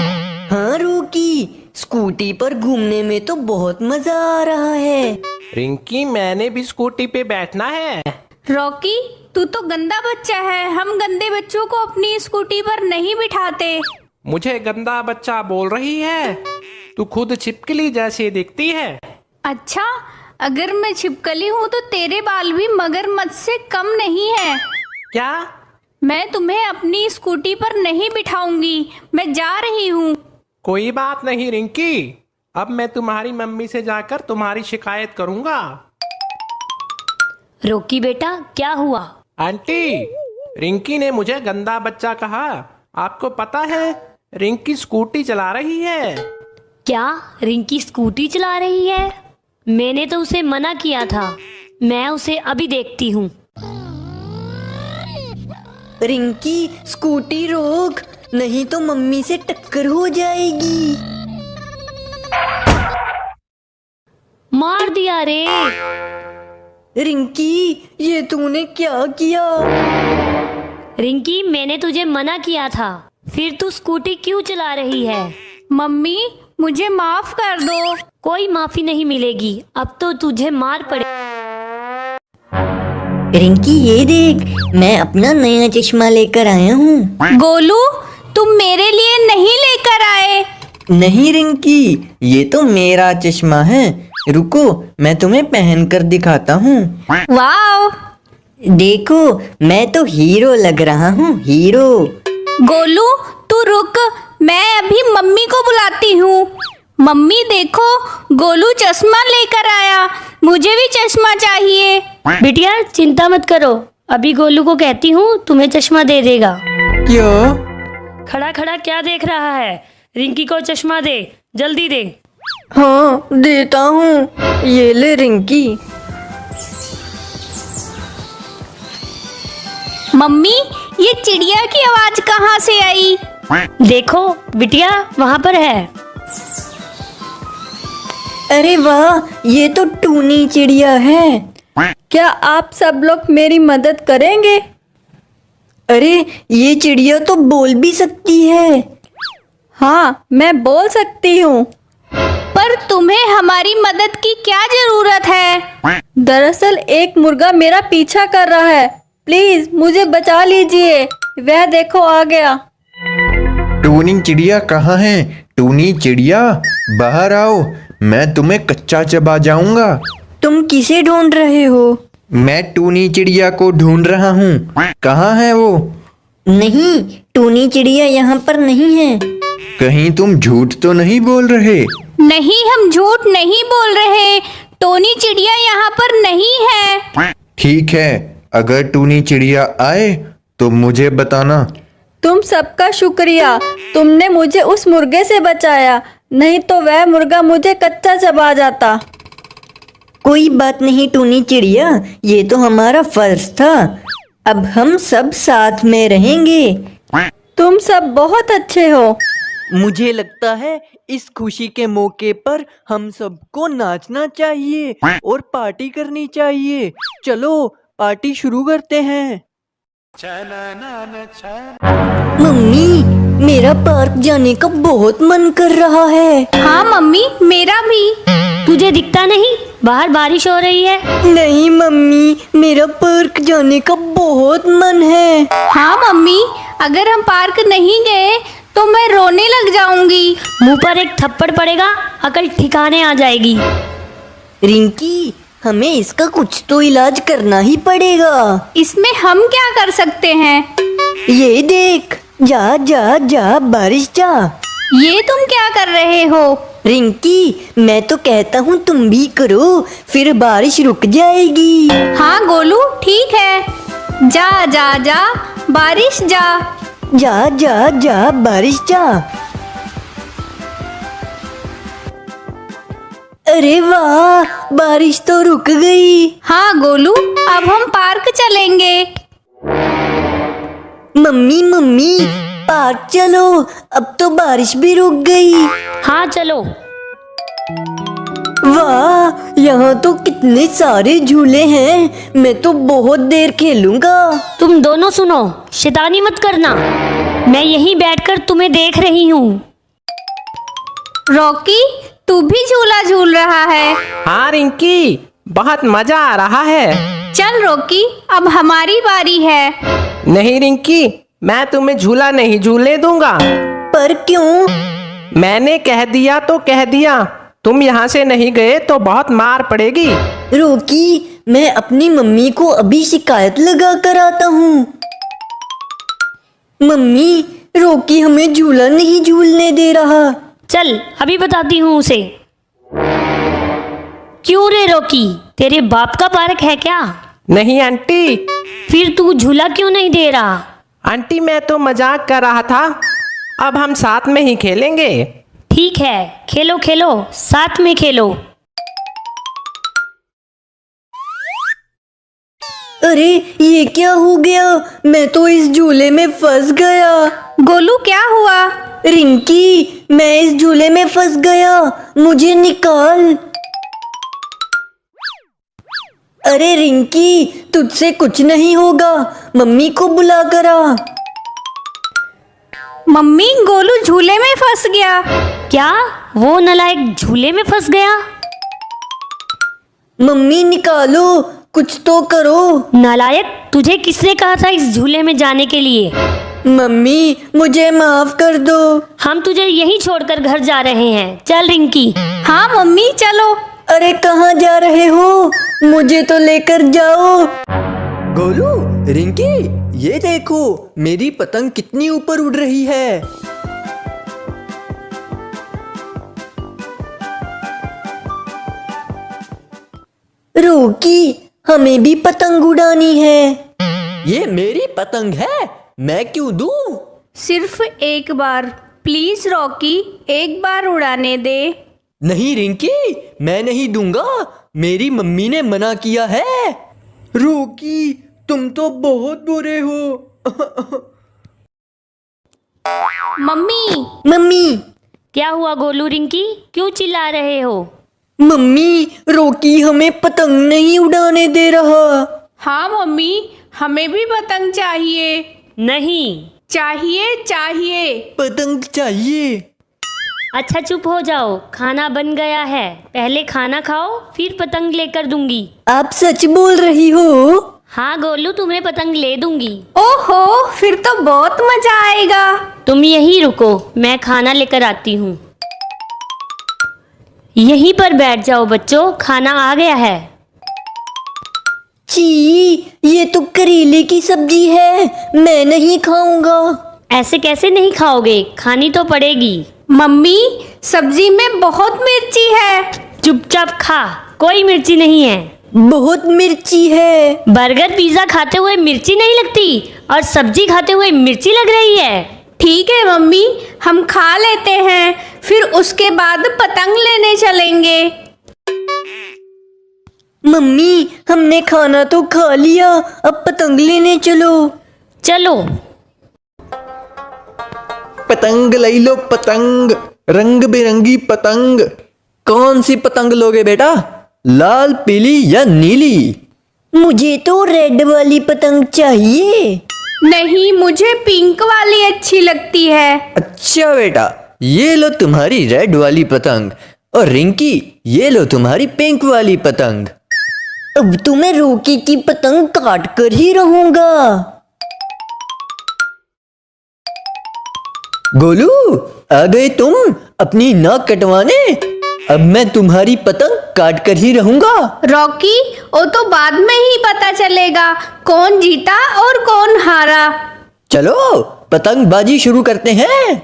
हाँ रूकी, स्कूटी पर घूमने में तो बहुत मजा आ रहा है। रिंकी, मैंने भी स्कूटी पे बैठना है। रॉकी, तू तो गंदा बच्चा है। हम गंदे बच्चों को अपनी स्कूटी पर नहीं बिठाते। मुझे गंदा बच्चा बोल रही है? तू खुद छिपकली जैसी दिखती है। अच्छा, अगर मैं छिपकली हूँ तो तेरे बाल भी मगरमच्छ से कम नहीं है। क्या? मैं तुम्हें अपनी स्कूटी पर नहीं बिठाऊंगी। मैं जा रही हूँ। कोई बात नहीं रिंकी, अब मैं तुम्हारी मम्मी से जाकर तुम्हारी शिकायत करूंगा। रोकी बेटा, क्या हुआ? आंटी, रिंकी ने मुझे गंदा बच्चा कहा। आपको पता है, रिंकी स्कूटी चला रही है। क्या रिंकी स्कूटी चला रही है? मैंने तो उसे मना किया था। मैं उसे अभी देखती हूँ। रिंकी स्कूटी रोक, नहीं तो मम्मी से टक्कर हो जाएगी। मार दिया रे। रिंकी, ये तूने क्या किया? रिंकी, मैंने तुझे मना किया था, फिर तू स्कूटी क्यों चला रही है? मम्मी, मुझे माफ कर दो। कोई माफी नहीं मिलेगी, अब तो तुझे मार पड़े। रिंकी ये देख, मैं अपना नया चश्मा लेकर आया हूँ। गोलू, तुम मेरे लिए नहीं लेकर आए। नहीं रिंकी, ये तो मेरा चश्मा है। रुको, मैं तुम्हें पहन कर दिखाता हूँ। वाओ! देखो, मैं तो हीरो लग रहा हूँ, हीरो। गोलू, तू रुक, मैं अभी मम्मी को बुलाती हूँ। मम्मी देखो, गोलू चश्मा लेकर आया। मुझे भी चश्मा चाहिए। बिटिया, चिंता मत करो, अभी गोलू को कहती हूँ, तुम्हें चश्मा दे देगा। क्यों? खड़ा खड़ा क्या देख रहा है? रिंकी को चश्मा दे, जल्दी दे। हाँ देता हूँ, ये ले रिंकी। मम्मी, ये चिड़िया की आवाज कहाँ से आई? देखो बिटिया, वहाँ पर है। अरे वाह, ये तो टूनी चिड़िया है। क्या आप सब लोग मेरी मदद करेंगे? अरे ये चिड़िया तो बोल भी सकती है। हाँ, मैं बोल सकती हूँ। पर तुम्हें हमारी मदद की क्या जरूरत है? दरअसल एक मुर्गा मेरा पीछा कर रहा है। प्लीज मुझे बचा लीजिए। वह देखो आ गया। टूनी चिड़िया कहाँ है? टूनी चिड़िया, बाहर आओ, मैं तुम्हें कच्चा चबा जाऊंगा। तुम किसे ढूंढ रहे हो? मैं टूनी चिड़िया को ढूंढ रहा हूँ। कहाँ है वो? नहीं, टूनी चिड़िया यहाँ पर नहीं है। कहीं तुम झूठ तो नहीं बोल रहे? नहीं, हम झूठ नहीं बोल रहे। टोनी चिड़िया यहाँ पर नहीं है। ठीक है, अगर टूनी चिड़िया आए तो मुझे बताना। तुम सबका शुक्रिया, तुमने मुझे उस मुर्गे से बचाया, नहीं तो वह मुर्गा मुझे कच्चा चबा जाता। कोई बात नहीं टूनी चिड़िया, ये तो हमारा फर्ज था। अब हम सब साथ में रहेंगे। तुम सब बहुत अच्छे हो। मुझे लगता है इस खुशी के मौके पर हम सबको नाचना चाहिए और पार्टी करनी चाहिए। चलो पार्टी शुरू करते हैं। मम्मी, मेरा पार्क जाने का बहुत मन कर रहा है। हाँ मम्मी, मेरा भी। तुझे दिखता नहीं? बाहर बारिश हो रही है। नहीं मम्मी, मेरा पार्क जाने का बहुत मन है। हाँ मम्मी, अगर हम पार्क नहीं गए तो मैं रोने लग जाऊंगी। मुंह पर एक थप्पड़ पड़ेगा, अकल ठिकाने आ जाएगी। रिंकी, हमें इसका कुछ तो इलाज करना ही पड़ेगा। इसमें हम क्या कर सकते हैं? ये देख, जा जा जा बारिश जा। ये तुम क्या कर रहे हो? रिंकी, मैं तो कहता हूँ तुम भी करो, फिर बारिश रुक जाएगी। हाँ गोलू, ठीक है। जा जा जा बारिश जा। जा जा जा बारिश जा। अरे वाह, बारिश तो रुक गई। हाँ गोलू, अब हम पार्क चलेंगे। मम्मी मम्मी, पार्क चलो, अब तो बारिश भी रुक गई। हाँ चलो। वाह, यहाँ तो कितने सारे झूले हैं। मैं तो बहुत देर खेलूंगा। तुम दोनों सुनो, शैतानी मत करना। मैं यहीं बैठकर तुम्हें देख रही हूँ। रॉकी, तू भी झूला झूल रहा है? हाँ रिंकी, बहुत मजा आ रहा है। चल रॉकी, अब हमारी बारी है। नहीं रिंकी, मैं तुम्हें झूला नहीं झूलने दूंगा। पर क्यों? मैंने कह दिया तो कह दिया। तुम यहाँ से नहीं गए तो बहुत मार पड़ेगी। रोकी, मैं अपनी मम्मी को अभी शिकायत लगा कर आता हूँ। मम्मी, रोकी हमें झूला नहीं झूलने दे रहा। चल अभी बताती हूँ उसे। क्यों रे रॉकी, तेरे बाप का पार्क है क्या? नहीं आंटी। फिर तू झूला क्यों नहीं दे रहा? आंटी, मैं तो मजाक कर रहा था। अब हम साथ में ही खेलेंगे। ठीक है, खेलो खेलो, साथ में खेलो। अरे ये क्या हो गया? मैं तो इस झूले में फंस गया। गोलू, क्या हुआ? रिंकी, मैं इस झूले में फंस गया, मुझे निकाल। अरे रिंकी, तुझसे कुछ नहीं होगा, मम्मी को बुला कर आ। मम्मी, गोलू झूले में फंस गया। क्या वो नालायक झूले में फंस गया? मम्मी निकालो, कुछ तो करो। नालायक, तुझे किसने कहा था इस झूले में जाने के लिए? मम्मी, मुझे माफ कर दो। हम तुझे यहीं छोड़कर घर जा रहे हैं। चल रिंकी। हाँ मम्मी, चलो। अरे कहाँ जा रहे हो? मुझे तो लेकर जाओ। गोलू, रिंकी, ये देखो मेरी पतंग कितनी ऊपर उड़ रही है। रोकी, हमें भी पतंग उड़ानी है। ये मेरी पतंग है, मैं क्यों दूं? सिर्फ एक बार, प्लीज रॉकी, एक बार उड़ाने दे। नहीं रिंकी, मैं नहीं दूंगा, मेरी मम्मी ने मना किया है। रोकी, तुम तो बहुत बुरे हो। मम्मी। मम्मी, क्या हुआ गोलू रिंकी, क्यों चिल्ला रहे हो? मम्मी, रोकी हमें पतंग नहीं उड़ाने दे रहा। हाँ मम्मी, हमें भी पतंग चाहिए। नहीं। चाहिए चाहिए। पतंग चाहिए। अच्छा चुप हो जाओ, खाना बन गया है। पहले खाना खाओ, फिर पतंग लेकर दूंगी। आप सच बोल रही हो? हाँ गोलू, तुम्हें पतंग ले दूंगी। ओहो, फिर तो बहुत मजा आएगा। तुम यहीं रुको, मैं खाना लेकर आती हूँ। यहीं पर बैठ जाओ बच्चों, खाना आ गया है। छी, ये तो करेले की सब्जी है, मैं नहीं खाऊंगा। ऐसे कैसे नहीं खाओगे, खानी तो पड़ेगी। मम्मी, सब्जी में बहुत मिर्ची है। चुपचाप खा, कोई मिर्ची नहीं है। बहुत मिर्ची है। बर्गर पिज्जा खाते हुए मिर्ची नहीं लगती और सब्जी खाते हुए मिर्ची लग रही है। ठीक है मम्मी, हम खा लेते हैं, फिर उसके बाद पतंग लेने चलेंगे। मम्मी, हमने खाना तो खा लिया, अब पतंग लेने चलो। चलो। पतंग ले लो, पतंग, रंग बिरंगी पतंग। कौन सी पतंग लोगे बेटा, लाल, पीली या नीली? मुझे तो रेड वाली पतंग चाहिए। नहीं, मुझे पिंक वाली अच्छी लगती है। अच्छा बेटा, ये लो तुम्हारी रेड वाली पतंग, और रिंकी ये लो तुम्हारी पिंक वाली पतंग। अब तो मैं रोकी की पतंग काट कर ही रहूंगा। गोलू, आ गए तुम अपनी नाक कटवाने? अब मैं तुम्हारी पतंग काट कर ही रहूंगा। रॉकी, वो तो बाद में ही पता चलेगा कौन जीता और कौन हारा। चलो पतंगबाजी शुरू करते हैं।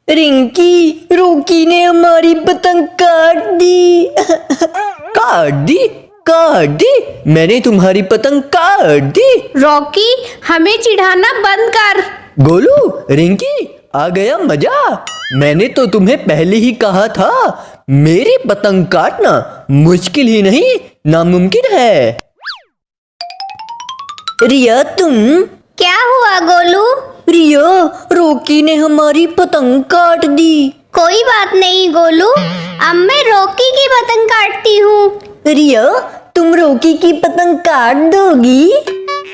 रिंकी, रोकी ने हमारी पतंग काट दी। काट दी? काट दी? मैंने तुम्हारी पतंग काट दी। रॉकी, हमें चिढ़ाना बंद कर। गोलू, रिंकी, आ गया मजा। मैंने तो तुम्हें पहले ही कहा था, मेरी पतंग काटना मुश्किल ही नहीं नामुमकिन है। रिया, तुम? क्या हुआ गोलू? रिया, रोकी ने हमारी पतंग काट दी। कोई बात नहीं गोलू, अब मैं रॉकी की पतंग काटती हूँ। रिया, तुम रोकी की पतंग काट दोगी?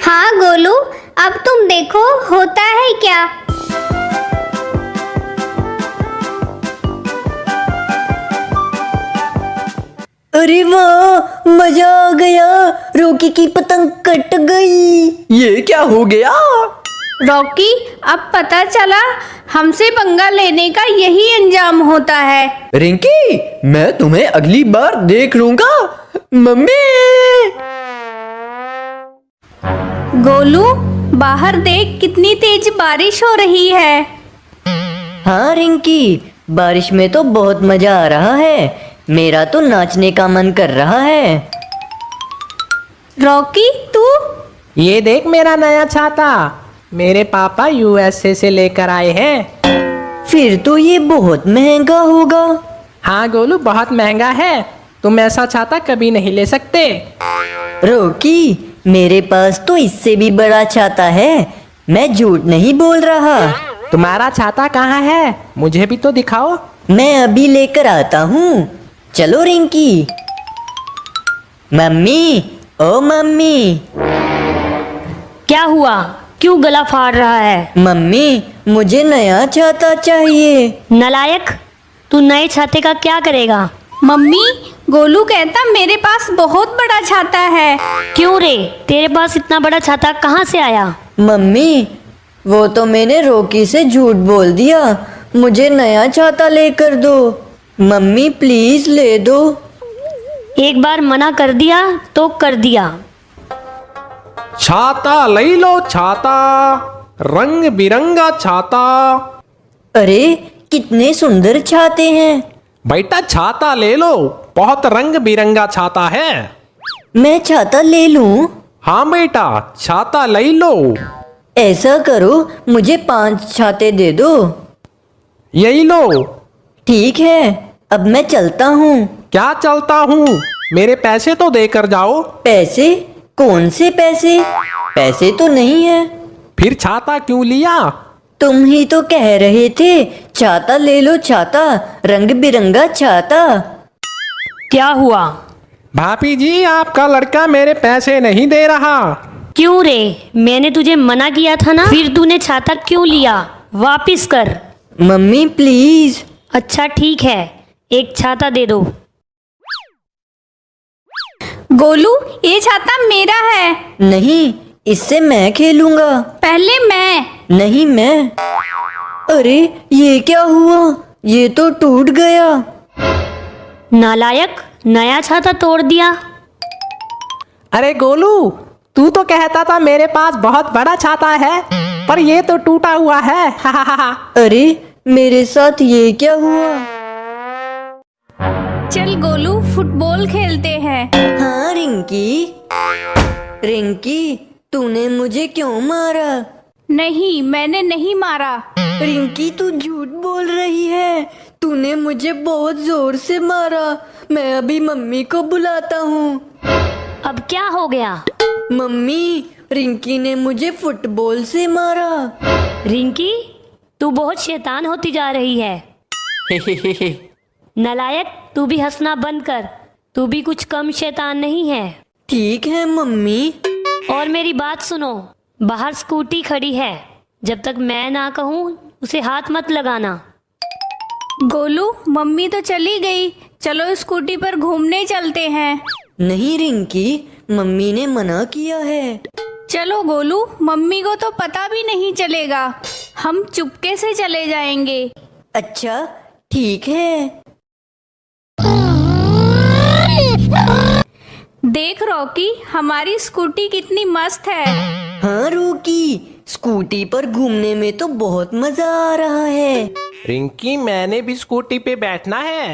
हाँ गोलू, अब तुम देखो होता है क्या। अरे वाह, मजा आ गया, रोकी की पतंग कट गई। ये क्या हो गया? रॉकी, अब पता चला हमसे पंगा लेने का यही अंजाम होता है। रिंकी, मैं तुम्हें अगली बार देख लूंगा। मम्मी! गोलू, बाहर देख कितनी तेज बारिश हो रही है। हाँ रिंकी, बारिश में तो बहुत मजा आ रहा है। मेरा तो नाचने का मन कर रहा है। रॉकी, तू? ये देख मेरा नया छाता, मेरे पापा यूएसए से लेकर आए हैं। फिर तो ये बहुत महंगा होगा। हाँ गोलू, बहुत महंगा है, तुम ऐसा छाता कभी नहीं ले सकते। रोकी, मेरे पास तो इससे भी बड़ा छाता है, मैं झूठ नहीं बोल रहा। तुम्हारा छाता कहाँ है, मुझे भी तो दिखाओ। मैं अभी लेकर आता हूँ, चलो रिंकी। मम्मी, ओ मम्मी। क्या हुआ, क्यों गला फाड़ रहा है? मम्मी, मुझे नया छाता चाहिए। नालायक, तू नए छाते का क्या करेगा? मम्मी, गोलू कहता मेरे पास बहुत बड़ा छाता है। क्यों रे, तेरे पास इतना बड़ा छाता कहाँ से आया? मम्मी, वो तो मैंने रोकी से झूठ बोल दिया, मुझे नया छाता लेकर दो। मम्मी प्लीज ले दो। एक बार मना कर दिया तो कर दिया। छाता ले लो, छाता, रंग बिरंगा छाता। अरे कितने सुंदर छाते हैं। बेटा छाता ले लो, बहुत रंग बिरंगा छाता है। मैं छाता ले लूं? हाँ बेटा, छाता ले लो। ऐसा करो, मुझे 5 छाते दे दो। यही लो। ठीक है, अब मैं चलता हूँ। क्या चलता हूँ, मेरे पैसे तो देकर जाओ। पैसे? कौन से पैसे? पैसे तो नहीं है। फिर छाता क्यों लिया? तुम ही तो कह रहे थे छाता ले लो, छाता, रंग बिरंगा छाता। क्या हुआ? भाभी जी, आपका लड़का मेरे पैसे नहीं दे रहा। क्यों रे, मैंने तुझे मना किया था ना, फिर तूने छाता क्यों लिया? वापिस कर। Mummy please. अच्छा ठीक है, एक छाता दे दो। गोलू, ये छाता मेरा है। नहीं, इससे मैं खेलूंगा। पहले मैं। नहीं मैं। अरे ये क्या हुआ, ये तो टूट गया। नालायक, नया छाता तोड़ दिया। अरे गोलू, तू तो कहता था मेरे पास बहुत बड़ा छाता है, पर ये तो टूटा हुआ है। हा हा हा। अरे मेरे साथ ये क्या हुआ? चल गोलू फुटबॉल खेलते हैं। हाँ रिंकी, रिंकी तूने मुझे क्यों मारा? नहीं, मैंने नहीं मारा। रिंकी तू झूठ बोल रही है, तूने मुझे बहुत जोर से मारा। मैं अभी मम्मी को बुलाता हूँ। अब क्या हो गया? मम्मी, रिंकी ने मुझे फुटबॉल से मारा। रिंकी, तू बहुत शैतान होती जा रही है। नालायक, तू भी हंसना बंद कर। तू भी कुछ कम शैतान नहीं है। ठीक है मम्मी। और मेरी बात सुनो, बाहर स्कूटी खड़ी है, जब तक मैं ना कहूँ उसे हाथ मत लगाना। गोलू, मम्मी तो चली गई, चलो स्कूटी पर घूमने चलते हैं। नहीं रिंकी, मम्मी ने मना किया है। चलो गोलू, मम्मी को तो पता भी नहीं चलेगा, हम चुपके से चले जाएंगे। अच्छा ठीक है। देख रॉकी, हमारी स्कूटी कितनी मस्त है। हाँ रूकी, स्कूटी पर घूमने में तो बहुत मजा आ रहा है। रिंकी, मैंने भी स्कूटी पे बैठना है।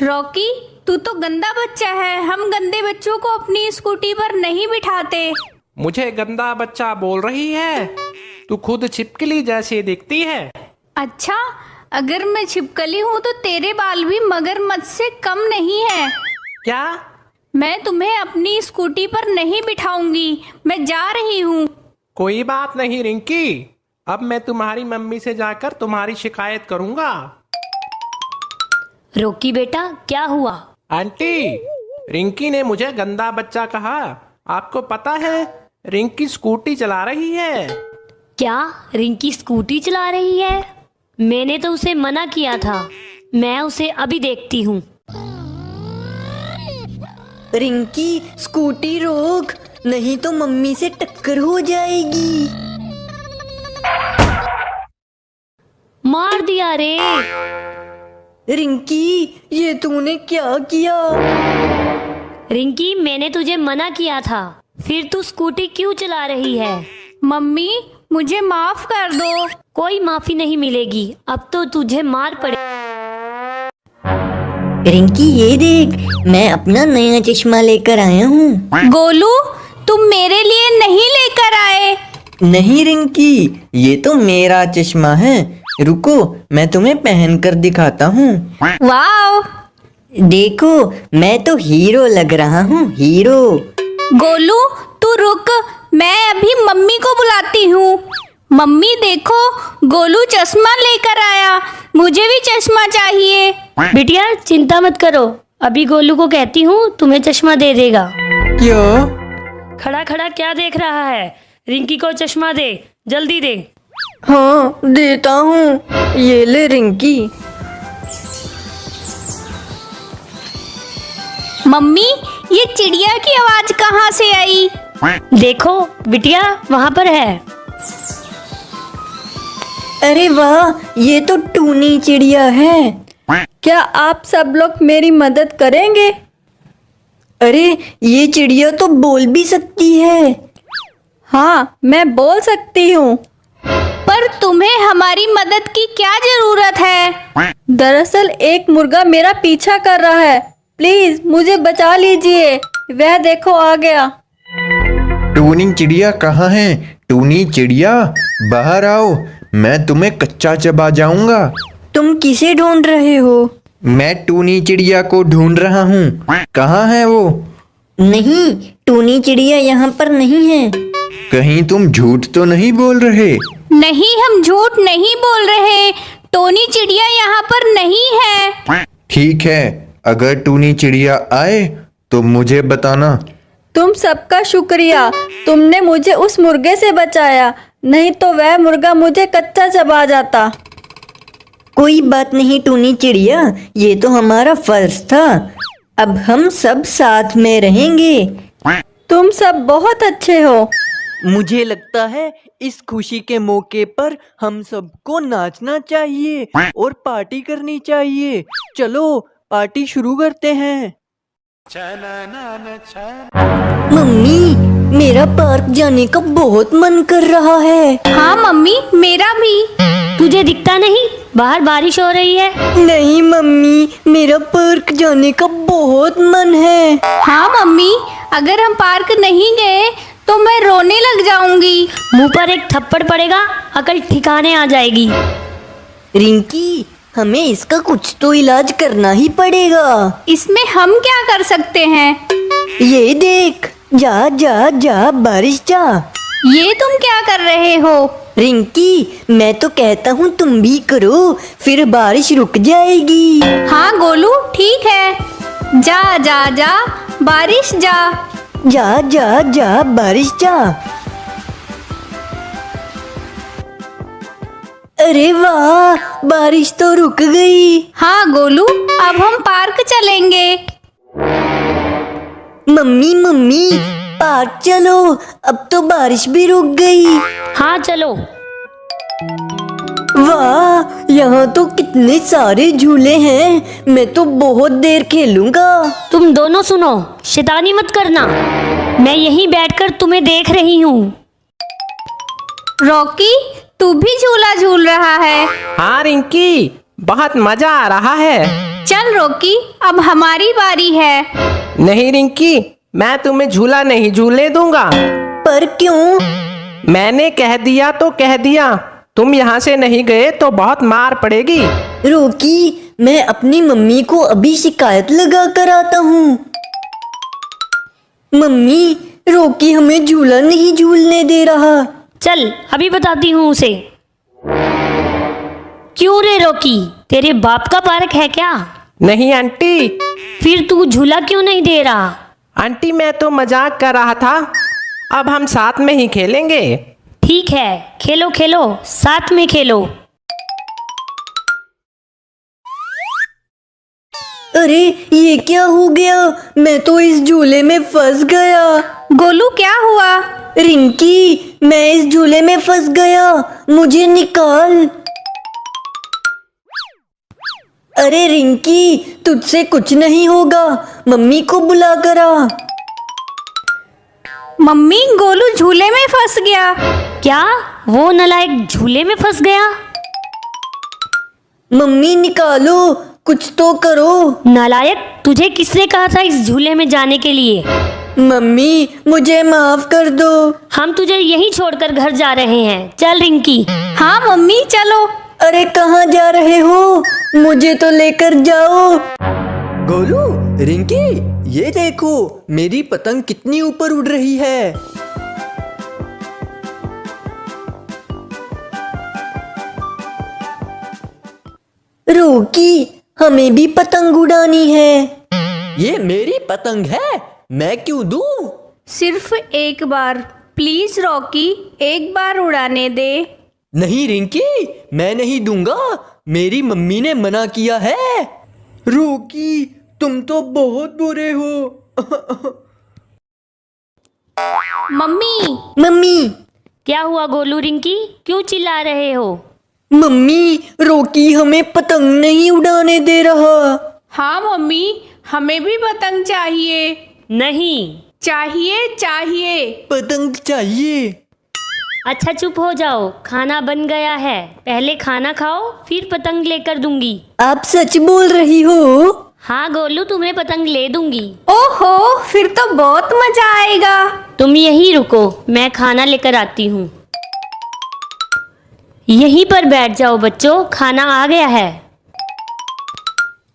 रॉकी, तू तो गंदा बच्चा है, हम गंदे बच्चों को अपनी स्कूटी पर नहीं बिठाते। मुझे गंदा बच्चा बोल रही है? तू खुद छिपकली जैसी दिखती है। अच्छा, अगर मैं छिपकली हूँ तो तेरे बाल भी मगरमच्छ से कम नहीं है। क्या? मैं तुम्हें अपनी स्कूटी पर नहीं बिठाऊंगी, मैं जा रही हूँ। कोई बात नहीं रिंकी, अब मैं तुम्हारी मम्मी से जाकर तुम्हारी शिकायत करूंगा। रोकी बेटा, क्या हुआ? आंटी, रिंकी ने मुझे गंदा बच्चा कहा। आपको पता है, रिंकी स्कूटी चला रही है। क्या रिंकी स्कूटी चला रही है? मैंने तो उसे मना किया था। मैं उसे अभी देखती हूँ। रिंकी स्कूटी रोक, नहीं तो मम्मी से टक्कर हो जाएगी। मार दिया रे। रिंकी, ये तूने क्या किया? रिंकी, मैंने तुझे मना किया था, फिर तू स्कूटी क्यों चला रही है? मम्मी, मुझे माफ कर दो। कोई माफी नहीं मिलेगी, अब तो तुझे मार पड़े। रिंकी ये देख, मैं अपना नया चश्मा लेकर आया हूँ। गोलू, तुम मेरे लिए नहीं लेकर आए। नहीं रिंकी, ये तो मेरा चश्मा है। रुको, मैं तुम्हें पहन कर दिखाता हूँ। वाओ! देखो, मैं तो हीरो लग रहा हूँ, हीरो। गोलू, तू रुक, मैं अभी मम्मी को बुलाती हूँ। मम्मी देखो, गोलू चश्मा लेकर आया, मुझे भी चश्मा चाहिए। बिटिया, चिंता मत करो, अभी गोलू को कहती हूँ तुम्हें चश्मा दे देगा। क्यों? खड़ा खड़ा क्या देख रहा है? रिंकी को चश्मा दे, जल्दी दे। हाँ देता हूँ, ये ले रिंकी। मम्मी, ये चिड़िया की आवाज कहाँ से आई? देखो बिटिया, वहाँ पर है। अरे वाह, ये तो टूनी चिड़िया है। क्या आप सब लोग मेरी मदद करेंगे? अरे ये चिड़िया तो बोल भी सकती है। हाँ, मैं बोल सकती हूँ। पर तुम्हें हमारी मदद की क्या जरूरत है? दरअसल एक मुर्गा मेरा पीछा कर रहा है, प्लीज मुझे बचा लीजिए। वह देखो आ गया। टूनी चिड़िया कहाँ है? टूनी चिड़िया, बाहर आओ, मैं तुम्हें कच्चा चबा जाऊंगा। तुम किसे ढूंढ रहे हो? मैं टूनी चिड़िया को ढूंढ रहा हूँ। कहाँ है वो? नहीं, टूनी चिड़िया यहाँ पर नहीं है। कहीं तुम झूठ तो नहीं बोल रहे? नहीं, हम झूठ नहीं बोल रहे, टोनी चिड़िया यहाँ पर नहीं है। ठीक है, अगर टूनी चिड़िया आए तो मुझे बताना। तुम सबका शुक्रिया, तुमने मुझे उस मुर्गे से बचाया, नहीं तो वह मुर्गा मुझे कच्चा चबा जाता। कोई बात नहीं टूनी चिड़िया, ये तो हमारा फर्ज था। अब हम सब साथ में रहेंगे। तुम सब बहुत अच्छे हो। मुझे लगता है इस खुशी के मौके पर हम सबको नाचना चाहिए और पार्टी करनी चाहिए। चलो पार्टी शुरू करते हैं। मम्मी, मेरा पार्क जाने का बहुत मन कर रहा है। हाँ मम्मी, मेरा भी। तुझे दिखता नहीं बाहर बारिश हो रही है? नहीं मम्मी, मेरा पार्क जाने का बहुत मन है। हाँ मम्मी, अगर हम पार्क नहीं गए तो मैं रोने लग जाऊंगी। मुंह पर एक थप्पड़ पड़ेगा, अकल ठिकाने आ जाएगी। रिंकी, हमें इसका कुछ तो इलाज करना ही पड़ेगा। इसमें हम क्या कर सकते हैं? ये देख, जा जा जा बारिश जा। ये तुम क्या कर रहे हो? रिंकी, मैं तो कहता हूँ तुम भी करो, फिर बारिश रुक जाएगी। हाँ गोलू, ठीक है। जा जा जा बारिश जा। जा जा जा बारिश जा। अरे वाह, बारिश तो रुक गई। हाँ गोलू, अब हम पार्क चलेंगे। मम्मी मम्मी, पार्क चलो, अब तो बारिश भी रुक गई। हाँ चलो। वाह, यहाँ तो कितने सारे झूले हैं, मैं तो बहुत देर खेलूंगा। तुम दोनों सुनो, शैतानी मत करना। मैं यहीं बैठकर तुम्हें देख रही हूँ। रॉकी, तू भी झूला झूल रहा है? हाँ रिंकी, बहुत मजा आ रहा है। चल रॉकी, अब हमारी बारी है। नहीं रिंकी, मैं तुम्हें झूला नहीं झूलने दूंगा। पर क्यों? मैंने कह दिया तो कह दिया। तुम यहाँ से नहीं गए तो बहुत मार पड़ेगी। रोकी, मैं अपनी मम्मी को अभी शिकायत लगा कर आता हूँ। मम्मी, रोकी हमें झूला नहीं झूलने दे रहा। चल अभी बताती हूँ उसे। क्यों रे रॉकी, तेरे बाप का पार्क है क्या? नहीं आंटी। फिर तू झूला क्यों नहीं दे रहा? आंटी, मैं तो मजाक कर रहा था। अब हम साथ में ही खेलेंगे। ठीक है, खेलो खेलो, साथ में खेलो। अरे ये क्या हो गया? मैं तो इस झूले में फंस गया। गोलू, क्या हुआ? रिंकी, मैं इस झूले में फंस गया, मुझे निकाल। अरे रिंकी, तुझसे कुछ नहीं होगा, मम्मी को बुला कर आ। मम्मी, गोलू झूले में फंस गया। क्या वो नालायक झूले में फंस गया? मम्मी निकालो, कुछ तो करो। नालायक, तुझे किसने कहा था इस झूले में जाने के लिए? मम्मी, मुझे माफ कर दो। हम तुझे यहीं छोड़कर घर जा रहे हैं। चल रिंकी। हाँ मम्मी, चलो। अरे कहाँ जा रहे हो? मुझे तो लेकर जाओ। गोलू, रिंकी, ये देखो मेरी पतंग कितनी ऊपर उड़ रही है। रोकी, हमें भी पतंग उड़ानी है। ये मेरी पतंग है, मैं क्यों दूं? सिर्फ एक बार, प्लीज रॉकी, एक बार उड़ाने दे। नहीं रिंकी, मैं नहीं दूंगा, मेरी मम्मी ने मना किया है। रोकी, तुम तो बहुत बुरे हो। मम्मी। मम्मी। क्या हुआ गोलू, रिंकी क्यों चिल्ला रहे हो? मम्मी, रोकी हमें पतंग नहीं उड़ाने दे रहा। हाँ मम्मी, हमें भी पतंग चाहिए। नहीं। चाहिए चाहिए। पतंग चाहिए। अच्छा चुप हो जाओ, खाना बन गया है। पहले खाना खाओ, फिर पतंग लेकर दूंगी। आप सच बोल रही हो? हाँ गोलू, तुम्हें पतंग ले दूंगी। ओहो, फिर तो बहुत मजा आएगा। तुम यहीं रुको, मैं खाना लेकर आती हूँ। यहीं पर बैठ जाओ बच्चों, खाना आ गया है।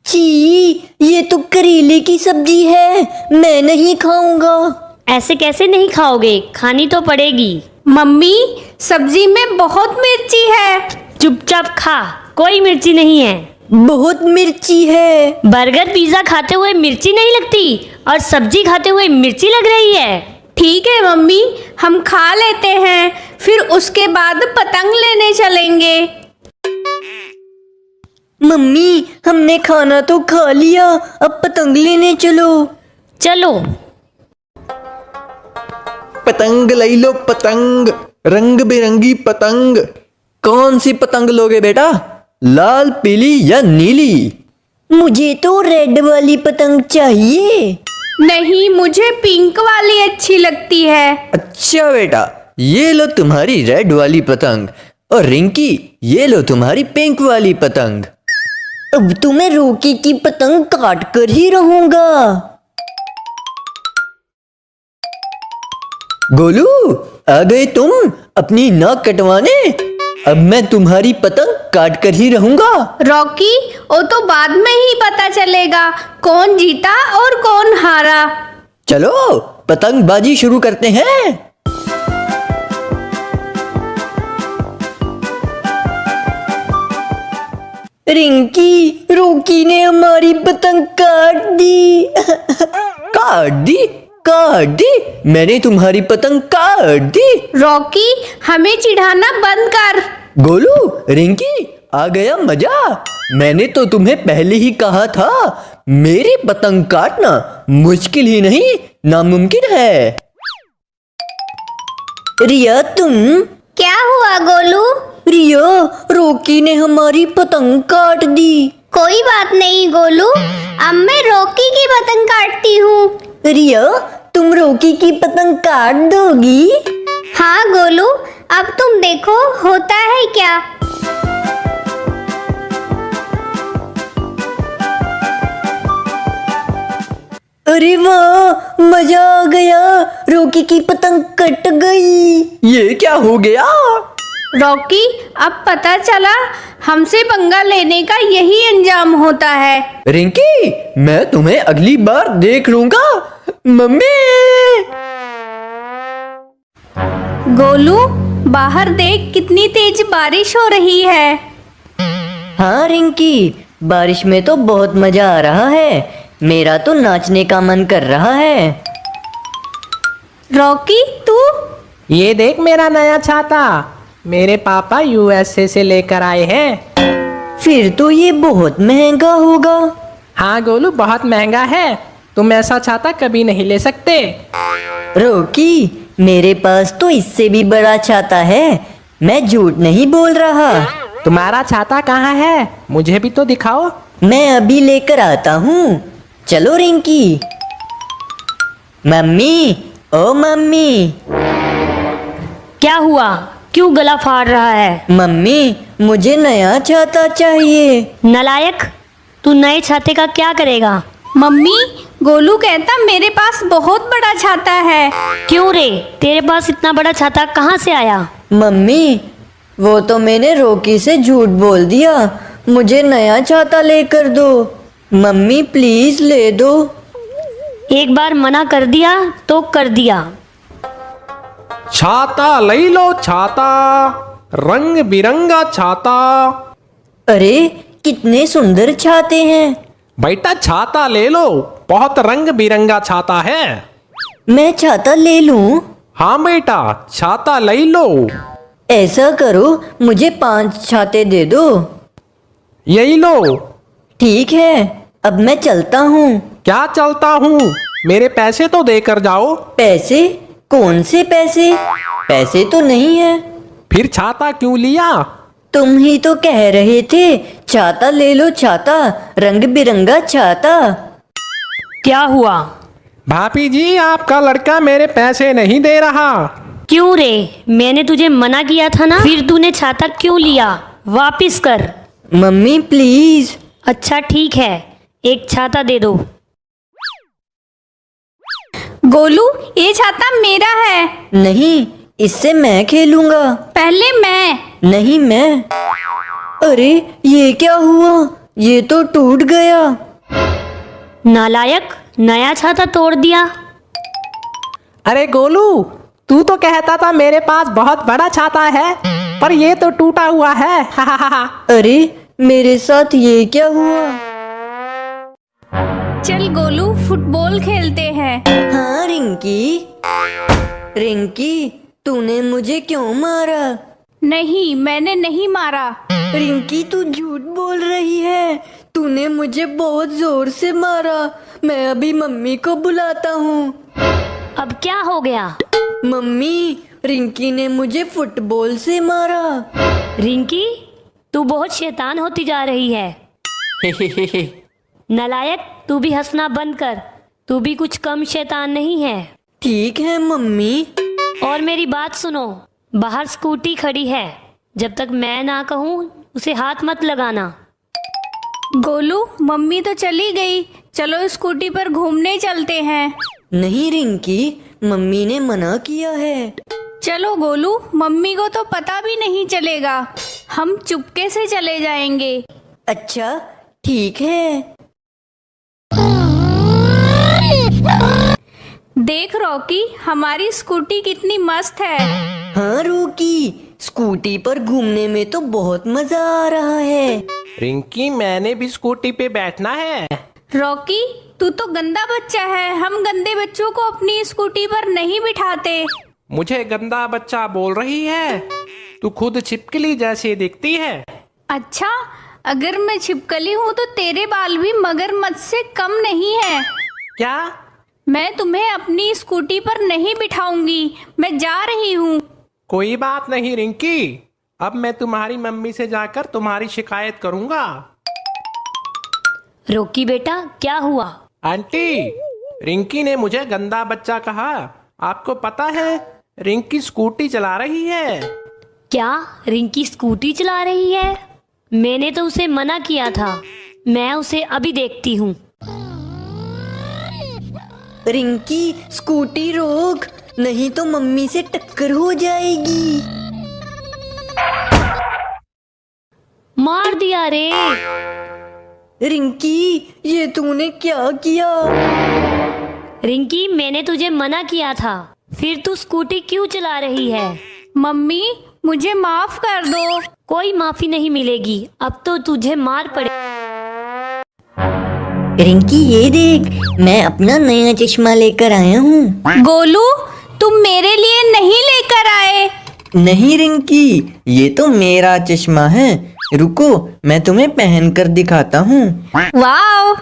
छी, ये तो करेले की सब्जी है, मैं नहीं खाऊंगा। ऐसे कैसे नहीं खाओगे, खानी तो पड़ेगी। मम्मी, सब्जी में बहुत मिर्ची है। चुपचाप खा, कोई मिर्ची नहीं है। बहुत मिर्ची है। बर्गर पिज्जा खाते हुए मिर्ची नहीं लगती, और सब्जी खाते हुए मिर्ची लग रही है। ठीक है मम्मी, हम खा लेते हैं, फिर उसके बाद पतंग लेने चलेंगे। मम्मी, हमने खाना तो खा लिया, अब पतंग लेने चलो। चलो। पतंग लई लो पतंग, रंग बिरंगी पतंग। कौन सी पतंग लोगे बेटा, लाल पीली या नीली? मुझे तो रेड वाली पतंग चाहिए। नहीं, मुझे पिंक वाली अच्छी लगती है। अच्छा बेटा, ये लो तुम्हारी रेड वाली पतंग, और रिंकी ये लो तुम्हारी पिंक वाली पतंग। अब तो मैं रोकी की पतंग काट कर ही रहूंगा। गोलू, आ गए तुम अपनी नाक कटवाने? अब मैं तुम्हारी पतंग काट कर ही रहूंगा। रॉकी, वो तो बाद में ही पता चलेगा कौन जीता और कौन हारा। चलो पतंगबाजी शुरू करते हैं। रिंकी, रोकी ने हमारी पतंग काट दी। काट दी? काट दी? मैंने तुम्हारी पतंग काट दी? रॉकी, हमें चिढ़ाना बंद कर। गोलू, रिंकी, आ गया मजा। मैंने तो तुम्हें पहले ही कहा था, मेरी पतंग काटना मुश्किल ही नहीं नामुमकिन है। रिया, तुम? क्या हुआ गोलू? रिया, रोकी ने हमारी पतंग काट दी। कोई बात नहीं गोलू, अब मैं रॉकी की पतंग काटती हूँ। रिया, तुम रोकी की पतंग काट दोगी? हाँ गोलू, अब तुम देखो होता है क्या। अरे वाह, मजा आ गया, रोकी की पतंग कट गई। ये क्या हो गया? रॉकी, अब पता चला हमसे पंगा लेने का यही अंजाम होता है। रिंकी, मैं तुम्हें अगली बार देख लूंगा। मम्मी! गोलू, बाहर देख कितनी तेज बारिश हो रही है। हाँ रिंकी, बारिश में तो बहुत मजा आ रहा है। मेरा तो नाचने का मन कर रहा है। रॉकी, तू? ये देख मेरा नया छाता, मेरे पापा यूएसए से लेकर आए हैं। फिर तो ये बहुत महंगा होगा। हाँ गोलू, बहुत महंगा है, तुम ऐसा छाता कभी नहीं ले सकते। रोकी, मेरे पास तो इससे भी बड़ा छाता है, मैं झूठ नहीं बोल रहा। तुम्हारा छाता कहाँ है, मुझे भी तो दिखाओ। मैं अभी लेकर आता हूँ, चलो रिंकी। मम्मी, ओ मम्मी। क्या हुआ, क्यों गला फाड़ रहा है? मम्मी, मुझे नया छाता चाहिए। नालायक, तू नए छाते का क्या करेगा? मम्मी, गोलू कहता मेरे पास बहुत बड़ा छाता है। क्यों रे, तेरे पास इतना बड़ा छाता कहाँ से आया? मम्मी, वो तो मैंने रोकी से झूठ बोल दिया, मुझे नया छाता लेकर दो। मम्मी प्लीज ले दो। एक बार मना कर दिया तो कर दिया। छाता लई लो छाता, रंग बिरंगा छाता। अरे कितने सुंदर छाते हैं। बेटा छाता ले लो, बहुत रंग बिरंगा छाता है। मैं छाता ले लूं? हाँ बेटा, छाता लई लो। ऐसा करो, मुझे 5 छाते दे दो। यही लो। ठीक है, अब मैं चलता हूँ। क्या चलता हूँ, मेरे पैसे तो देकर जाओ। पैसे? कौन से पैसे? पैसे तो नहीं है। फिर छाता क्यों लिया? तुम ही तो कह रहे थे छाता ले लो, छाता, रंग बिरंगा छाता। क्या हुआ? भाभी जी, आपका लड़का मेरे पैसे नहीं दे रहा। क्यों रे, मैंने तुझे मना किया था ना, फिर तूने छाता क्यों लिया? वापिस कर। Mummy please. अच्छा ठीक है, एक छाता दे दो। गोलू, ये छाता मेरा है। नहीं, इससे मैं खेलूंगा। पहले मैं। नहीं मैं। अरे ये क्या हुआ, ये तो टूट गया। नालायक, नया छाता तोड़ दिया। अरे गोलू, तू तो कहता था मेरे पास बहुत बड़ा छाता है, पर ये तो टूटा हुआ है। अरे मेरे साथ ये क्या हुआ? चल गोलू, फुटबॉल खेलते हैं। हाँ रिंकी। रिंकी, तूने मुझे क्यों मारा? नहीं, मैंने नहीं मारा। रिंकी, तू झूठ बोल रही है, तूने मुझे बहुत जोर से मारा। मैं अभी मम्मी को बुलाता हूँ। अब क्या हो गया? मम्मी, रिंकी ने मुझे फुटबॉल से मारा। रिंकी, तू बहुत शैतान होती जा रही है। नालायक, तू भी हंसना बंद कर। तू भी कुछ कम शैतान नहीं है। ठीक है मम्मी। और मेरी बात सुनो, बाहर स्कूटी खड़ी है, जब तक मैं ना कहूँ उसे हाथ मत लगाना। गोलू, मम्मी तो चली गई, चलो स्कूटी पर घूमने चलते हैं। नहीं रिंकी, मम्मी ने मना किया है। चलो गोलू, मम्मी को तो पता भी नहीं चलेगा, हम चुपके से चले जाएंगे। अच्छा ठीक है। देख रॉकी, हमारी स्कूटी कितनी मस्त है। हाँ रॉकी, स्कूटी पर घूमने में तो बहुत मजा आ रहा है। रिंकी, मैंने भी स्कूटी पे बैठना है। रॉकी, तू तो गंदा बच्चा है, हम गंदे बच्चों को अपनी स्कूटी पर नहीं बिठाते। मुझे गंदा बच्चा बोल रही है? तू खुद छिपकली जैसी दिखती है। अच्छा, अगर मैं छिपकली हूँ तो तेरे बाल भी मगरमच्छ से कम नहीं है। क्या? मैं तुम्हें अपनी स्कूटी पर नहीं बिठाऊंगी, मैं जा रही हूँ। कोई बात नहीं रिंकी, अब मैं तुम्हारी मम्मी से जाकर तुम्हारी शिकायत करूंगा। रॉकी बेटा, क्या हुआ? आंटी, रिंकी ने मुझे गंदा बच्चा कहा। आपको पता है, रिंकी स्कूटी चला रही है। क्या रिंकी स्कूटी चला रही है? मैंने तो उसे मना किया था। मैं उसे अभी देखती हूँ। रिंकी, स्कूटी रोक, नहीं तो मम्मी से टक्कर हो जाएगी। मार दिया रे। रिंकी, ये तूने क्या किया? रिंकी, मैंने तुझे मना किया था, फिर तू स्कूटी क्यों चला रही है? मम्मी, मुझे माफ कर दो। कोई माफी नहीं मिलेगी, अब तो तुझे मार पड़े। रिंकी ये देख, मैं अपना नया चश्मा लेकर आया हूँ। गोलू, तुम मेरे लिए नहीं लेकर आए। नहीं रिंकी, ये तो मेरा चश्मा है। रुको, मैं तुम्हें पहन कर दिखाता हूँ। वाओ!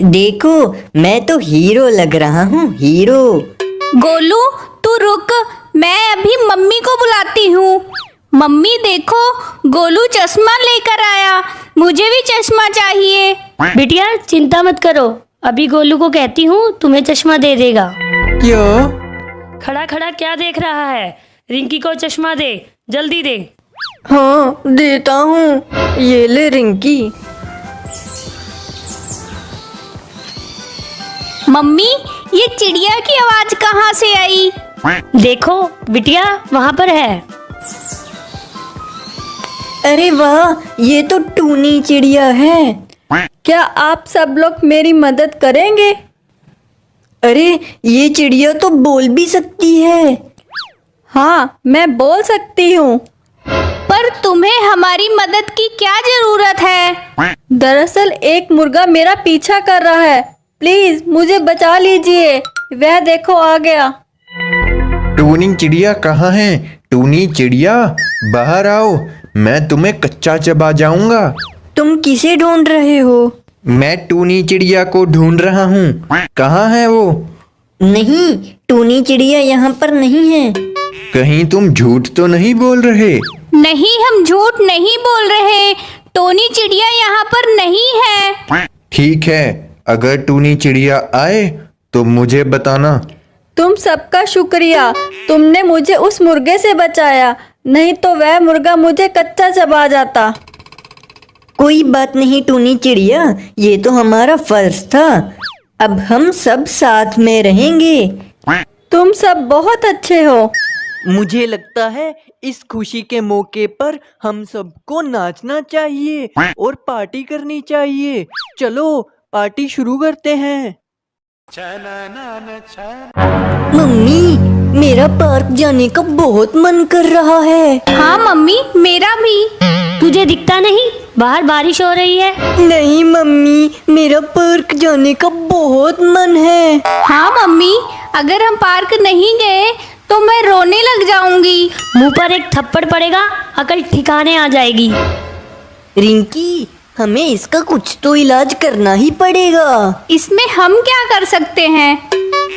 देखो, मैं तो हीरो लग रहा हूँ, हीरो। गोलू, तू रुक, मैं अभी मम्मी को बुलाती हूँ। मम्मी देखो, गोलू चश्मा लेकर आया, मुझे भी चश्मा चाहिए। बिटिया, चिंता मत करो, अभी गोलू को कहती हूँ, तुम्हें चश्मा दे देगा। क्यों? खड़ा खड़ा क्या देख रहा है? रिंकी को चश्मा दे, जल्दी दे। हाँ देता हूँ, ये ले रिंकी। मम्मी, ये चिड़िया की आवाज कहाँ से आई? देखो बिटिया, वहाँ पर है। अरे वाह, ये तो टूनी चिड़िया है। क्या आप सब लोग मेरी मदद करेंगे? अरे, ये चिड़िया तो बोल भी सकती है। हाँ, मैं बोल सकती हूँ। पर तुम्हें हमारी मदद की क्या जरूरत है? दरअसल एक मुर्गा मेरा पीछा कर रहा है, प्लीज मुझे बचा लीजिए। वह देखो आ गया। टूनी चिड़िया कहाँ है? टूनी चिड़िया, बाहर आओ, मैं तुम्हें कच्चा चबा जाऊंगा। तुम किसे ढूंढ रहे हो? मैं टूनी चिड़िया को ढूंढ रहा हूँ। कहाँ है वो? नहीं, टूनी चिड़िया यहाँ पर नहीं है। कहीं तुम झूठ तो नहीं बोल रहे? नहीं, हम झूठ नहीं बोल रहे, टोनी चिड़िया यहाँ पर नहीं है। ठीक है, अगर टूनी चिड़िया आए तो मुझे बताना। तुम सबका शुक्रिया, तुमने मुझे उस मुर्गे से बचाया, नहीं तो वह मुर्गा मुझे कच्चा चबा जाता। कोई बात नहीं टूनी चिड़िया, ये तो हमारा फर्ज था। अब हम सब साथ में रहेंगे। तुम सब बहुत अच्छे हो। मुझे लगता है इस खुशी के मौके पर हम सबको नाचना चाहिए और पार्टी करनी चाहिए। चलो पार्टी शुरू करते हैं। मम्मी, मेरा पार्क जाने का बहुत मन कर रहा है। हाँ मम्मी, मेरा भी। तुझे दिखता नहीं? बाहर बारिश हो रही है। नहीं मम्मी, मेरा पार्क जाने का बहुत मन है। हाँ मम्मी, अगर हम पार्क नहीं गए तो मैं रोने लग जाऊंगी। मुंह पर एक थप्पड़ पड़ेगा, अकल ठिकाने आ जाएगी। रिंकी, हमें इसका कुछ तो इलाज करना ही पड़ेगा। इसमें हम क्या कर सकते हैं?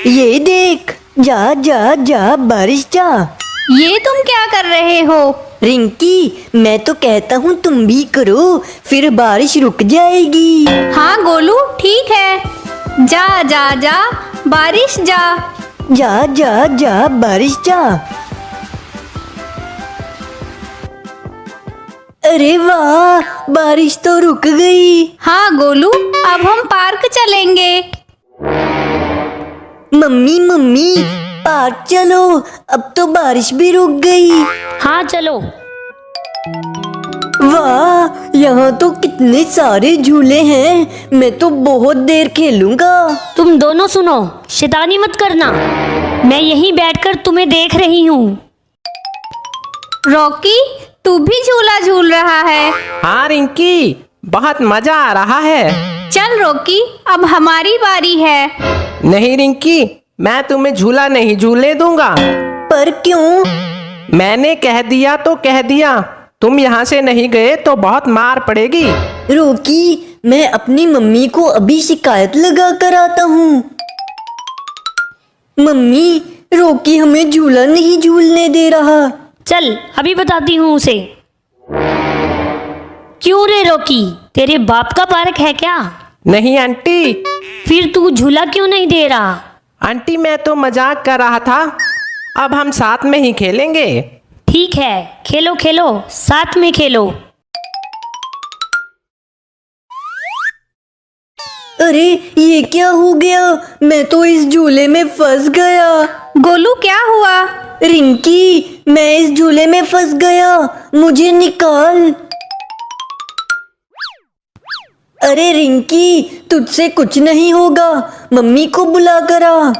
ये देख, जा जा जा बारिश जा। ये तुम क्या कर रहे हो? रिंकी, मैं तो कहता हूँ तुम भी करो, फिर बारिश रुक जाएगी। हाँ गोलू, ठीक है। जा जा जा बारिश जा। जा जा जा बारिश जा। अरे वाह, बारिश तो रुक गई। हाँ गोलू, अब हम पार्क चलेंगे। मम्मी मम्मी, पार्क चलो, अब तो बारिश भी रुक गई। हाँ चलो। वाह, यहाँ तो कितने सारे झूले हैं, मैं तो बहुत देर खेलूंगा। तुम दोनों सुनो, शैतानी मत करना। मैं यहीं बैठकर तुम्हें देख रही हूँ। रॉकी, तू भी झूला झूल रहा है? हाँ रिंकी, बहुत मजा आ रहा है। चल रॉकी, अब हमारी बारी है। नहीं रिंकी, मैं तुम्हें झूला नहीं झूलने दूंगा। पर क्यों? मैंने कह दिया तो कह दिया, तुम यहाँ से नहीं गए तो बहुत मार पड़ेगी। रोकी, मैं अपनी मम्मी को अभी शिकायत लगा कर आता हूँ। मम्मी, रोकी हमें झूला नहीं झूलने दे रहा। चल अभी बताती हूँ उसे। क्यों रे रॉकी, तेरे बाप का पार्क है क्या? नहीं आंटी। फिर तू झूला क्यों नहीं दे रहा? आंटी, मैं तो मजाक कर रहा था, अब हम साथ में ही खेलेंगे। ठीक है, खेलो खेलो, साथ में खेलो। अरे ये क्या हो गया, मैं तो इस झूले में फंस गया। गोलू, क्या हुआ? रिंकी, मैं इस झूले में फंस गया, मुझे निकाल। अरे रिंकी, तुझसे कुछ नहीं होगा, मम्मी को बुला कर आ।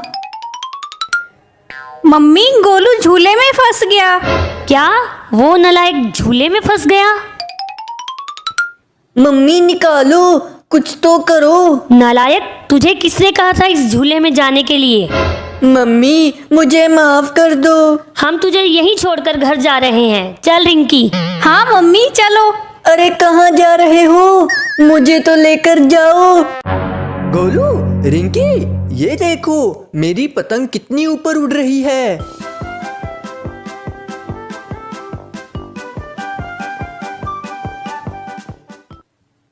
मम्मी, गोलू झूले में फंस गया। क्या वो नालायक झूले में फंस गया? मम्मी निकालो, कुछ तो करो। नालायक, तुझे किसने कहा था इस झूले में जाने के लिए? मम्मी, मुझे माफ कर दो। हम तुझे यहीं छोड़कर घर जा रहे हैं। चल रिंकी। हाँ मम्मी, चलो। अरे कहाँ जा रहे हो, मुझे तो लेकर जाओ। गोलू, रिंकी, ये देखो मेरी पतंग कितनी ऊपर उड़ रही है।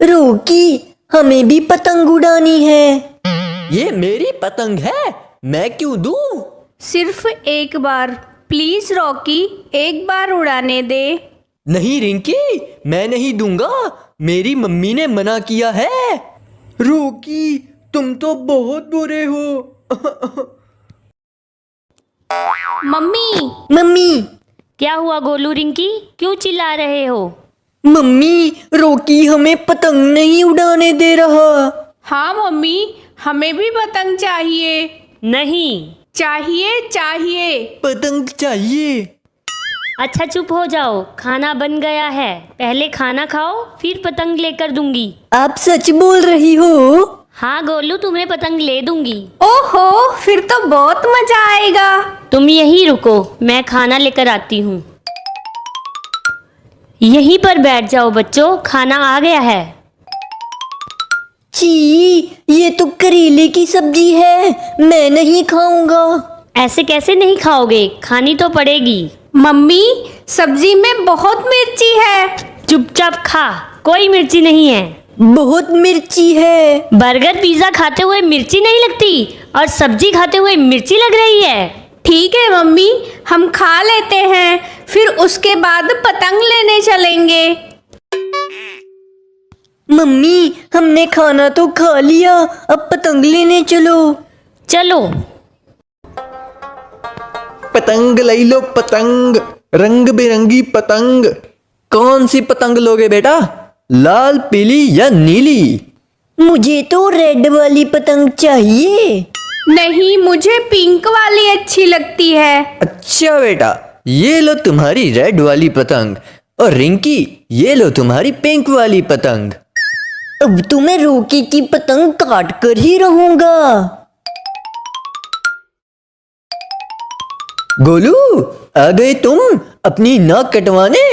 रोकी, हमें भी पतंग उड़ानी है। ये मेरी पतंग है, मैं क्यों दूं? सिर्फ एक बार, प्लीज रॉकी, एक बार उड़ाने दे। नहीं रिंकी, मैं नहीं दूंगा, मेरी मम्मी ने मना किया है। रोकी, तुम तो बहुत बुरे हो। मम्मी। मम्मी, क्या हुआ गोलू, रिंकी क्यों चिल्ला रहे हो? मम्मी, रोकी हमें पतंग नहीं उड़ाने दे रहा। हाँ मम्मी, हमें भी पतंग चाहिए। नहीं। चाहिए चाहिए। पतंग चाहिए। अच्छा चुप हो जाओ, खाना बन गया है, पहले खाना खाओ फिर पतंग लेकर दूंगी। आप सच बोल रही हो? हाँ गोलू, तुम्हें पतंग ले दूंगी। ओहो, फिर तो बहुत मजा आएगा। तुम यहीं रुको, मैं खाना लेकर आती हूँ। यहीं पर बैठ जाओ बच्चों, खाना आ गया है। छी, ये तो करेले की सब्जी है, मैं नहीं खाऊंगा। ऐसे कैसे नहीं खाओगे, खानी तो पड़ेगी। मम्मी, सब्जी में बहुत मिर्ची है। चुपचाप खा, कोई मिर्ची नहीं है। बहुत मिर्ची है। बर्गर पिज्जा खाते हुए मिर्ची नहीं लगती, और सब्जी खाते हुए मिर्ची लग रही है। ठीक है मम्मी, हम खा लेते हैं, फिर उसके बाद पतंग लेने चलेंगे। मम्मी, हमने खाना तो खा लिया, अब पतंग लेने चलो। चलो। पतंग ले लो, पतंग, रंग बिरंगी पतंग। कौन सी पतंग लोगे बेटा, लाल, पीली या नीली? मुझे तो रेड वाली पतंग चाहिए। नहीं, मुझे पिंक वाली अच्छी लगती है। अच्छा बेटा, ये लो तुम्हारी रेड वाली पतंग, और रिंकी, ये लो तुम्हारी पिंक वाली पतंग। अब तो मैं रोकी की पतंग काट कर ही रहूंगा। गोलू, आ गए तुम अपनी नाक कटवाने?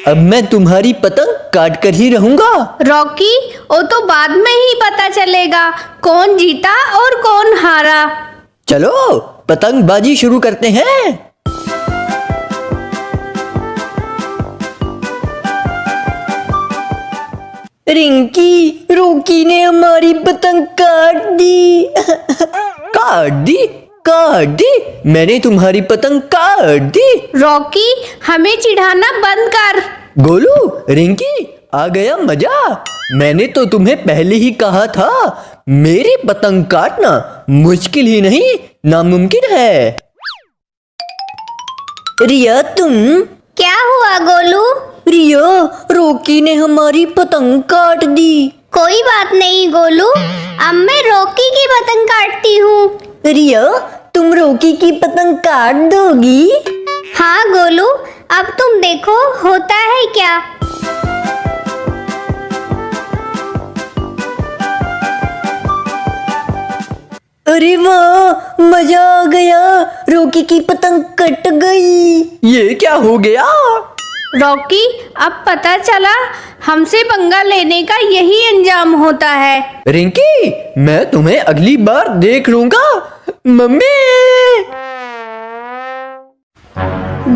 अब मैं तुम्हारी पतंग काट कर ही रहूंगा। रॉकी, वो तो बाद में ही पता चलेगा कौन जीता और कौन हारा। चलो पतंगबाजी शुरू करते हैं। रिंकी, रॉकी ने हमारी पतंग काट दी। काट दी? काट दी? मैंने तुम्हारी पतंग काट दी? रॉकी, हमें चिढ़ाना बंद कर। गोलू, रिंकी, आ गया मजा। मैंने तो तुम्हें पहले ही कहा था, मेरी पतंग काटना मुश्किल ही नहीं नामुमकिन है। रिया, तुम? क्या हुआ गोलू? रिया, रॉकी ने हमारी पतंग काट दी। कोई बात नहीं गोलू, अब मैं रॉकी की पतंग काटती हूँ। रिया, तुम रॉकी की पतंग काट दोगी? हाँ गोलू, अब तुम देखो होता है क्या। अरे वाह, मजा आ गया। रॉकी की पतंग कट गई। ये क्या हो गया? रॉकी, अब पता चला हमसे पंगा लेने का यही अंजाम होता है। रिंकी, मैं तुम्हें अगली बार देख लूंगा। मम्मी!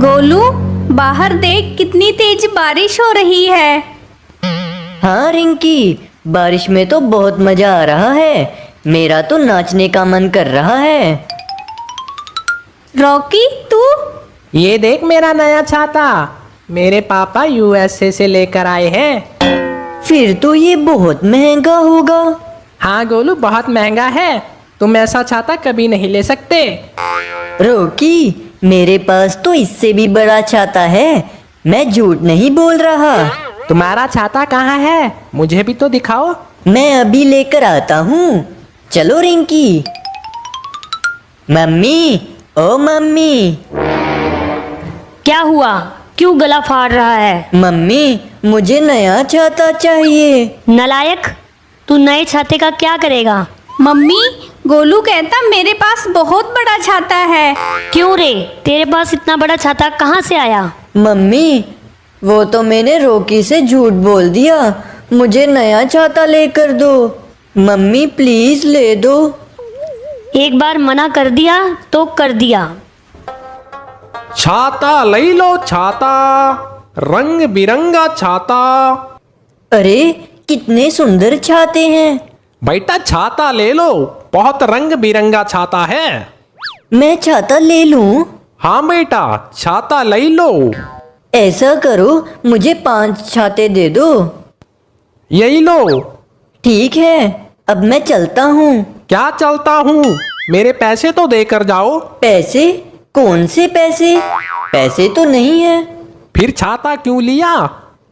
गोलू, बाहर देख कितनी तेज बारिश हो रही है। हाँ रिंकी, बारिश में तो बहुत मजा आ रहा है। मेरा तो नाचने का मन कर रहा है। रॉकी, तू? ये देख मेरा नया छाता, मेरे पापा यूएसए से लेकर आए हैं। फिर तो ये बहुत महंगा होगा। हाँ गोलू, बहुत महंगा है। तुम ऐसा छाता कभी नहीं ले सकते। रॉकी, मेरे पास तो इससे भी बड़ा छाता है। मैं झूठ नहीं बोल रहा। तुम्हारा छाता कहाँ है? मुझे भी तो दिखाओ। मैं अभी लेकर आता हूँ। चलो रिंकी। मम्मी, ओ मम्मी। क्या हुआ? क्यों गला फाड़ रहा है? मम्मी, मुझे नया छाता चाहिए। नालायक, तू नए छाते का क्या करेगा? मम्मी, गोलू कहता मेरे पास बहुत बड़ा छाता है। क्यों रे, तेरे पास इतना बड़ा छाता कहाँ से आया? मम्मी, वो तो मैंने रॉकी से झूठ बोल दिया। मुझे नया छाता लेकर दो। मम्मी प्लीज ले दो। एक बार मना कर दिया तो कर दिया। छाता ले लो छाता, रंग बिरंगा छाता। अरे कितने सुंदर छाते हैं। बेटा छाता ले लो, बहुत रंग बिरंगा छाता है। मैं छाता ले लूं? हाँ बेटा, छाता ले लो। ऐसा करो, मुझे 5 छाते दे दो। यही लो। ठीक है, अब मैं चलता हूँ। क्या चलता हूँ? मेरे पैसे तो देकर जाओ। पैसे? कौन से पैसे? पैसे तो नहीं है। फिर छाता क्यों लिया?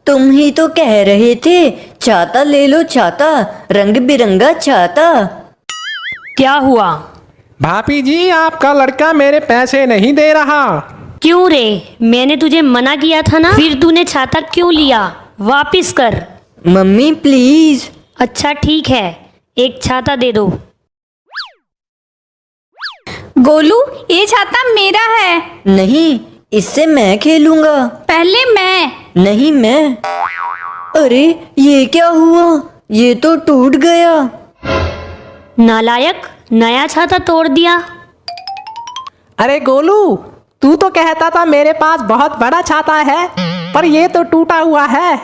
तुम ही तो कह रहे थे छाता ले लो, छाता, रंग बिरंगा छाता। क्या हुआ? भाभी जी, आपका लड़का मेरे पैसे नहीं दे रहा। क्यों रे, मैंने तुझे मना किया था ना। फिर तूने छाता क्यों लिया? वापिस कर। Mummy please. अच्छा ठीक है, एक छाता दे दो। गोलू, ये छाता मेरा है। नहीं, इससे मैं खेलूंगा। पहले मैं। नहीं मैं। अरे ये क्या हुआ? ये तो टूट गया। नालायक, नया छाता तोड़ दिया। अरे गोलू, तू तो कहता था मेरे पास बहुत बड़ा छाता है, पर ये तो टूटा हुआ है।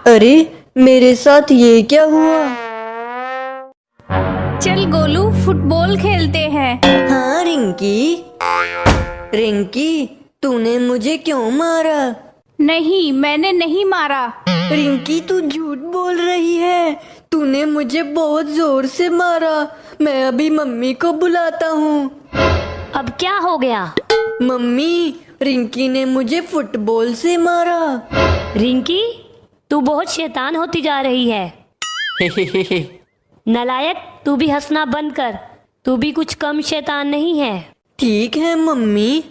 अरे मेरे साथ ये क्या हुआ? चल गोलू, फुटबॉल खेलते हैं। हाँ रिंकी। रिंकी, तूने मुझे क्यों मारा? नहीं, मैंने नहीं मारा। रिंकी, तू झूठ बोल रही है। तूने मुझे बहुत जोर से मारा। मैं अभी मम्मी को बुलाता हूँ। अब क्या हो गया? मम्मी, रिंकी ने मुझे फुटबॉल से मारा। रिंकी, तू बहुत शैतान होती जा रही है। नालायक, तू भी हंसना बंद कर। तू भी कुछ कम शैतान नहीं है। ठीक है मम्मी।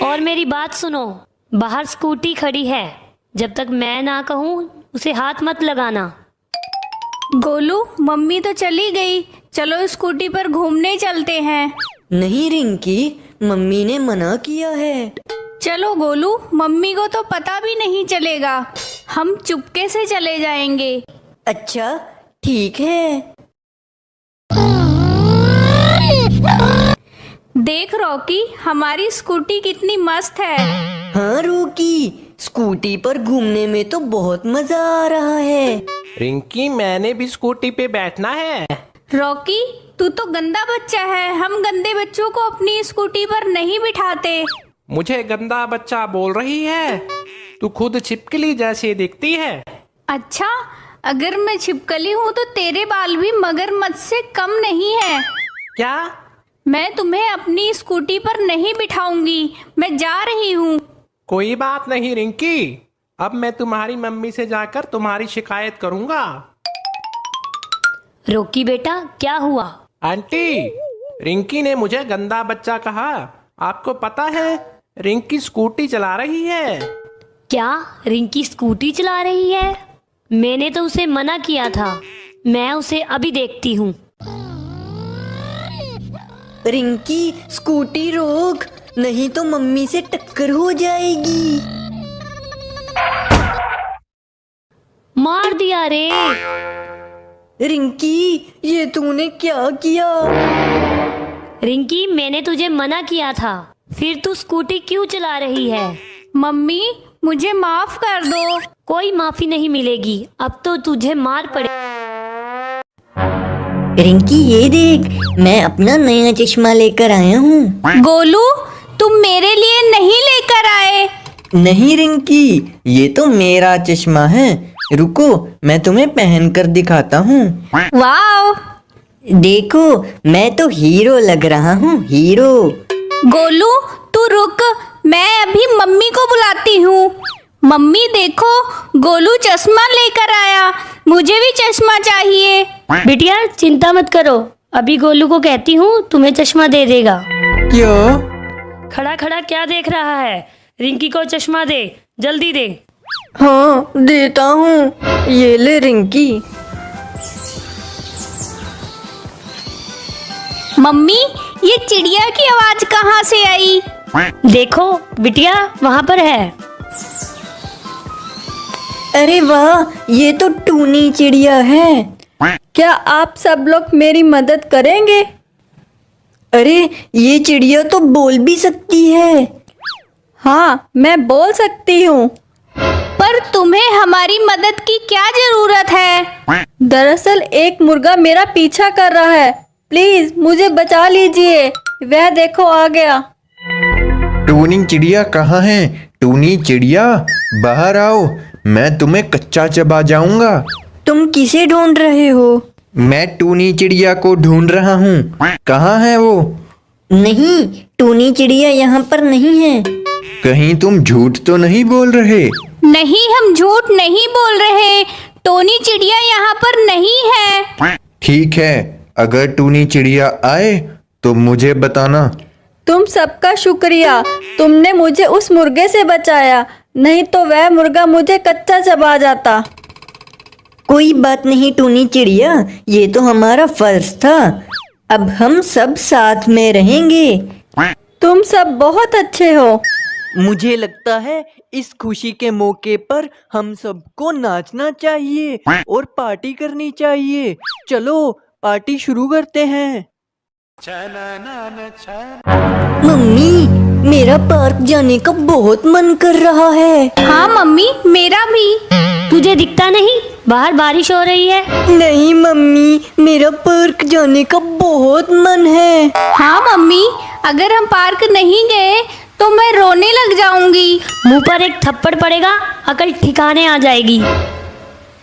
और मेरी बात सुनो, बाहर स्कूटी खड़ी है, जब तक मैं ना कहूँ उसे हाथ मत लगाना। गोलू, मम्मी तो चली गई, चलो स्कूटी पर घूमने चलते हैं। नहीं रिंकी, मम्मी ने मना किया है। चलो गोलू, मम्मी को तो पता भी नहीं चलेगा। हम चुपके से चले जाएंगे। अच्छा ठीक है। देख रॉकी, हमारी स्कूटी कितनी मस्त है। हाँ रॉकी, स्कूटी पर घूमने में तो बहुत मजा आ रहा है। रिंकी, मैंने भी स्कूटी पे बैठना है। रॉकी, तू तो गंदा बच्चा है, हम गंदे बच्चों को अपनी स्कूटी पर नहीं बिठाते। मुझे गंदा बच्चा बोल रही है? तू खुद छिपकली जैसी दिखती है। अच्छा, अगर मैं छिपकली हूँ तो तेरे बाल भी मगरमच्छ से कम नहीं है। क्या? मैं तुम्हें अपनी स्कूटी पर नहीं बिठाऊंगी, मैं जा रही हूँ। कोई बात नहीं रिंकी, अब मैं तुम्हारी मम्मी से जाकर तुम्हारी शिकायत करूंगा। रॉकी बेटा, क्या हुआ? आंटी, रिंकी ने मुझे गंदा बच्चा कहा। आपको पता है, रिंकी स्कूटी चला रही है। क्या रिंकी स्कूटी चला रही है? मैंने तो उसे मना किया था। मैं उसे अभी देखती हूँ। रिंकी, स्कूटी रोक, नहीं तो मम्मी से टक्कर हो जाएगी। मार दिया रे। रिंकी, ये तूने क्या किया? रिंकी, मैंने तुझे मना किया था, फिर तू स्कूटी क्यों चला रही है? मम्मी, मुझे माफ कर दो। कोई माफी नहीं मिलेगी, अब तो तुझे मार पड़े। रिंकी, ये देख, मैं अपना नया चश्मा लेकर आया हूँ। गोलू, तुम मेरे लिए नहीं लेकर आए। नहीं रिंकी, ये तो मेरा चश्मा है। रुको, मैं तुम्हें पहन कर दिखाता हूँ। वाओ! देखो, मैं तो हीरो लग रहा हूँ, हीरो। गोलू, तू रुक, मैं अभी मम्मी को बुलाती हूँ। मम्मी देखो, गोलू चश्मा लेकर आया, मुझे भी चश्मा चाहिए। बिटिया, चिंता मत करो, अभी गोलू को कहती हूँ, तुम्हें चश्मा दे देगा। क्यों? खड़ा खड़ा क्या देख रहा है? रिंकी को चश्मा दे, जल्दी दे। हाँ, देता हूँ। ये ले रिंकी। मम्मी, ये चिड़िया की आवाज कहाँ से आई? देखो बिटिया, वहाँ पर है। अरे वाह, ये तो टूनी चिड़िया है। क्या आप सब लोग मेरी मदद करेंगे? अरे, ये चिड़िया तो बोल भी सकती है। हाँ, मैं बोल सकती हूँ। पर तुम्हें हमारी मदद की क्या जरूरत है? दरअसल एक मुर्गा मेरा पीछा कर रहा है, प्लीज मुझे बचा लीजिए। वह देखो आ गया। टूनी चिड़िया कहाँ है? टूनी चिड़िया, बाहर आओ, मैं तुम्हें कच्चा चबा जाऊंगा। तुम किसे ढूंढ रहे हो? मैं टूनी चिड़िया को ढूंढ रहा हूँ। कहाँ है वो? नहीं, टूनी चिड़िया यहाँ पर नहीं है। कहीं तुम झूठ तो नहीं बोल रहे? नहीं, हम झूठ नहीं बोल रहे। टोनी चिड़िया यहाँ पर नहीं है। ठीक है, अगर टूनी चिड़िया आए तो मुझे बताना। तुम सबका शुक्रिया, तुमने मुझे उस मुर्गे से बचाया, नहीं तो वह मुर्गा मुझे कच्चा चबा जाता। कोई बात नहीं टूनी चिड़िया, ये तो हमारा फर्ज था। अब हम सब साथ में रहेंगे। तुम सब बहुत अच्छे हो। मुझे लगता है इस खुशी के मौके पर हम सबको नाचना चाहिए और पार्टी करनी चाहिए। चलो पार्टी शुरू करते हैं। मम्मी, मेरा पार्क जाने का बहुत मन कर रहा है। हाँ मम्मी, मेरा भी। तुझे दिखता नहीं? बाहर बारिश हो रही है। नहीं मम्मी, मेरा पार्क जाने का बहुत मन है। हाँ मम्मी, अगर हम पार्क नहीं गए तो मैं रोने लग जाऊंगी। मुंह पर एक थप्पड़ पड़ेगा, अकल ठिकाने आ जाएगी।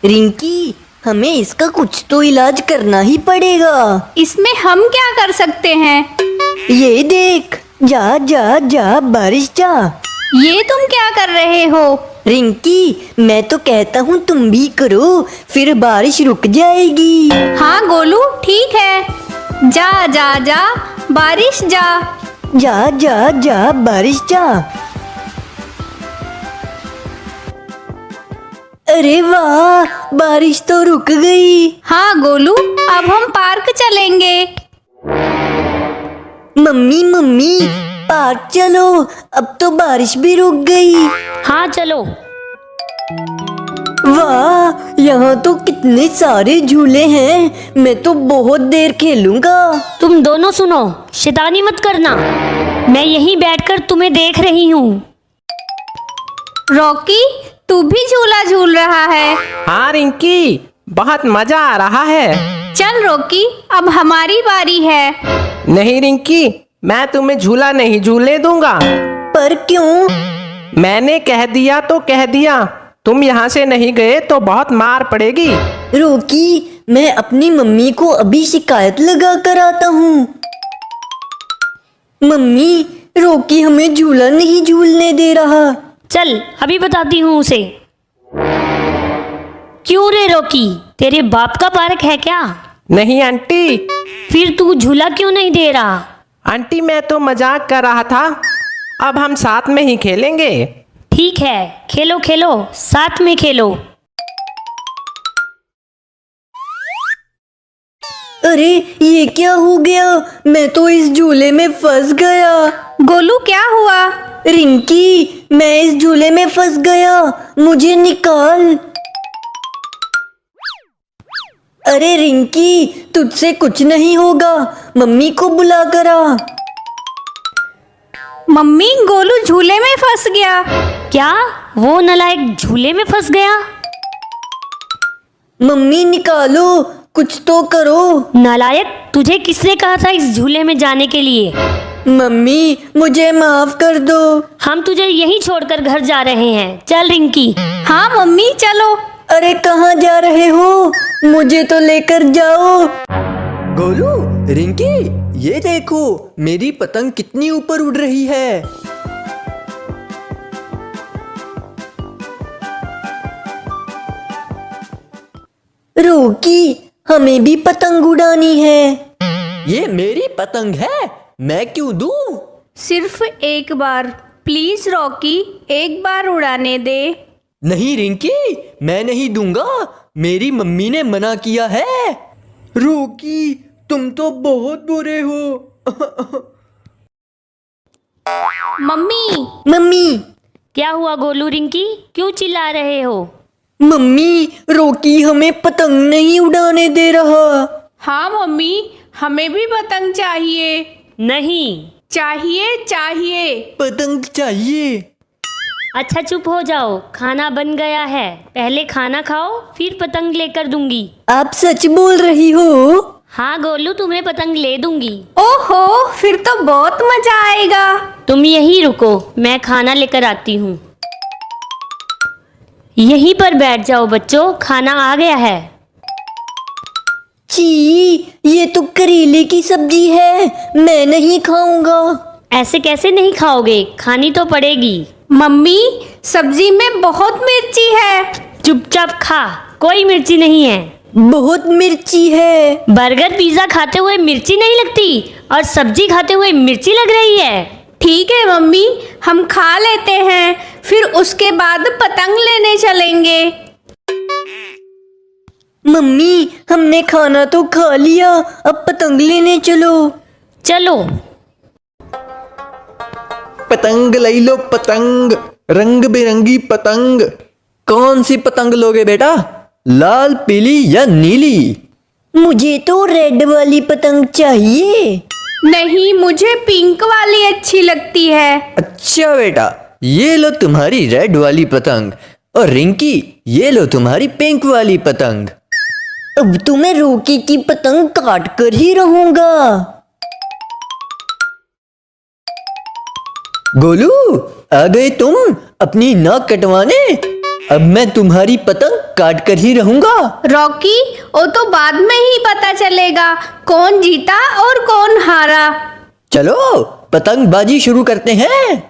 रिंकी, हमें इसका कुछ तो इलाज करना ही पड़ेगा। इसमें हम क्या कर सकते हैं? ये देख, जा जा जा, बारिश जा। ये तुम क्या कर रहे हो? रिंकी, मैं तो कहता हूँ तुम भी करो, फिर बारिश रुक जाएगी। हाँ गोलू, ठीक है। जा जा जा, बारिश जा। जा जा जा, बारिश जा। अरे वाह, बारिश तो रुक गई। हाँ गोलू, अब हम पार्क चलेंगे। मम्मी मम्मी, पार्क चलो, अब तो बारिश भी रुक गई। हाँ चलो। वाह, यहाँ तो कितने सारे झूले हैं। मैं तो बहुत देर खेलूंगा। तुम दोनों सुनो, शैतानी मत करना। मैं यहीं बैठकर तुम्हें देख रही हूँ। रॉकी, तू भी झूला झूल रहा है? हाँ रिंकी, बहुत मजा आ रहा है। चल रॉकी, अब हमारी बारी है। नहीं रिंकी, मैं तुम्हें झूला नहीं झूलने दूंगा। पर क्यों? मैंने कह दिया तो कह दिया। तुम यहाँ से नहीं गए तो बहुत मार पड़ेगी। रॉकी, मैं अपनी मम्मी को अभी शिकायत लगा कर आता हूँ। मम्मी, रॉकी हमें झूला नहीं झूलने दे रहा। चल अभी बताती हूँ उसे। क्यों रे रॉकी, तेरे बाप का पार्क है क्या? नहीं आंटी। फिर तू झूला क्यों नहीं दे रहा? आंटी मैं तो मजाक कर रहा था। अब हम साथ में ही खेलेंगे। ठीक है, खेलो खेलो, साथ में खेलो। अरे ये क्या हो गया? मैं तो इस झूले में फंस गया। गोलू, क्या हुआ? रिंकी, मैं इस झूले में फंस गया। मुझे निकाल। अरे रिंकी, तुझसे कुछ नहीं होगा। मम्मी को बुला कर आ। मम्मी, गोलू झूले में फंस गया। क्या वो नालायक झूले में फंस गया? मम्मी निकालो, कुछ तो करो। नालायक, तुझे किसने कहा था इस झूले में जाने के लिए? मम्मी, मुझे माफ कर दो। हम तुझे यहीं छोड़कर घर जा रहे हैं। चल रिंकी। हाँ मम्मी, चलो। अरे कहाँ जा रहे हो? मुझे तो लेकर जाओ। गोलू, रिंकी, ये देखो मेरी पतंग कितनी ऊपर उड़ रही है। रॉकी, हमें भी पतंग उड़ानी है। ये मेरी पतंग है, मैं क्यों दूं? सिर्फ एक बार, प्लीज रॉकी, एक बार उड़ाने दे। नहीं रिंकी, मैं नहीं दूंगा। मेरी मम्मी ने मना किया है। रॉकी, तुम तो बहुत बुरे हो। मम्मी। मम्मी, क्या हुआ गोलू रिंकी, क्यों चिल्ला रहे हो? मम्मी, रॉकी हमें पतंग नहीं उड़ाने दे रहा। हाँ मम्मी, हमें भी पतंग चाहिए। नहीं। चाहिए चाहिए। पतंग चाहिए। अच्छा चुप हो जाओ, खाना बन गया है। पहले खाना खाओ, फिर पतंग लेकर दूंगी। आप सच बोल रही हो? हाँ गोलू, तुम्हें पतंग ले दूंगी। ओहो, फिर तो बहुत मजा आएगा। तुम यहीं रुको, मैं खाना लेकर आती हूँ। यहीं पर बैठ जाओ बच्चों, खाना आ गया है। छी, ये तो करेले की सब्जी है। मैं नहीं खाऊंगा। ऐसे कैसे नहीं खाओगे, खानी तो पड़ेगी। मम्मी, सब्जी में बहुत मिर्ची है। चुपचाप खा, कोई मिर्ची नहीं है। बहुत मिर्ची है। बर्गर पिज्जा खाते हुए मिर्ची नहीं लगती, और सब्जी खाते हुए मिर्ची लग रही है। ठीक है मम्मी, हम खा लेते हैं, फिर उसके बाद पतंग लेने चलेंगे। मम्मी, हमने खाना तो खा लिया, अब पतंग लेने चलो। चलो। पतंग ले लो, पतंग, रंग बिरंगी पतंग। कौन सी पतंग लोगे बेटा? लाल, पीली या नीली? मुझे तो रेड वाली पतंग चाहिए। नहीं, मुझे पिंक वाली अच्छी लगती है। अच्छा बेटा, ये लो तुम्हारी रेड वाली पतंग, और रिंकी, ये लो तुम्हारी पिंक वाली पतंग। अब तो मैं रॉकी की पतंग काट कर ही रहूंगा। गोलू, आ गए तुम अपनी नाक कटवाने? अब मैं तुम्हारी पतंग काट कर ही रहूंगा। रॉकी, वो तो बाद में ही पता चलेगा कौन जीता और कौन हारा। चलो पतंगबाजी शुरू करते हैं।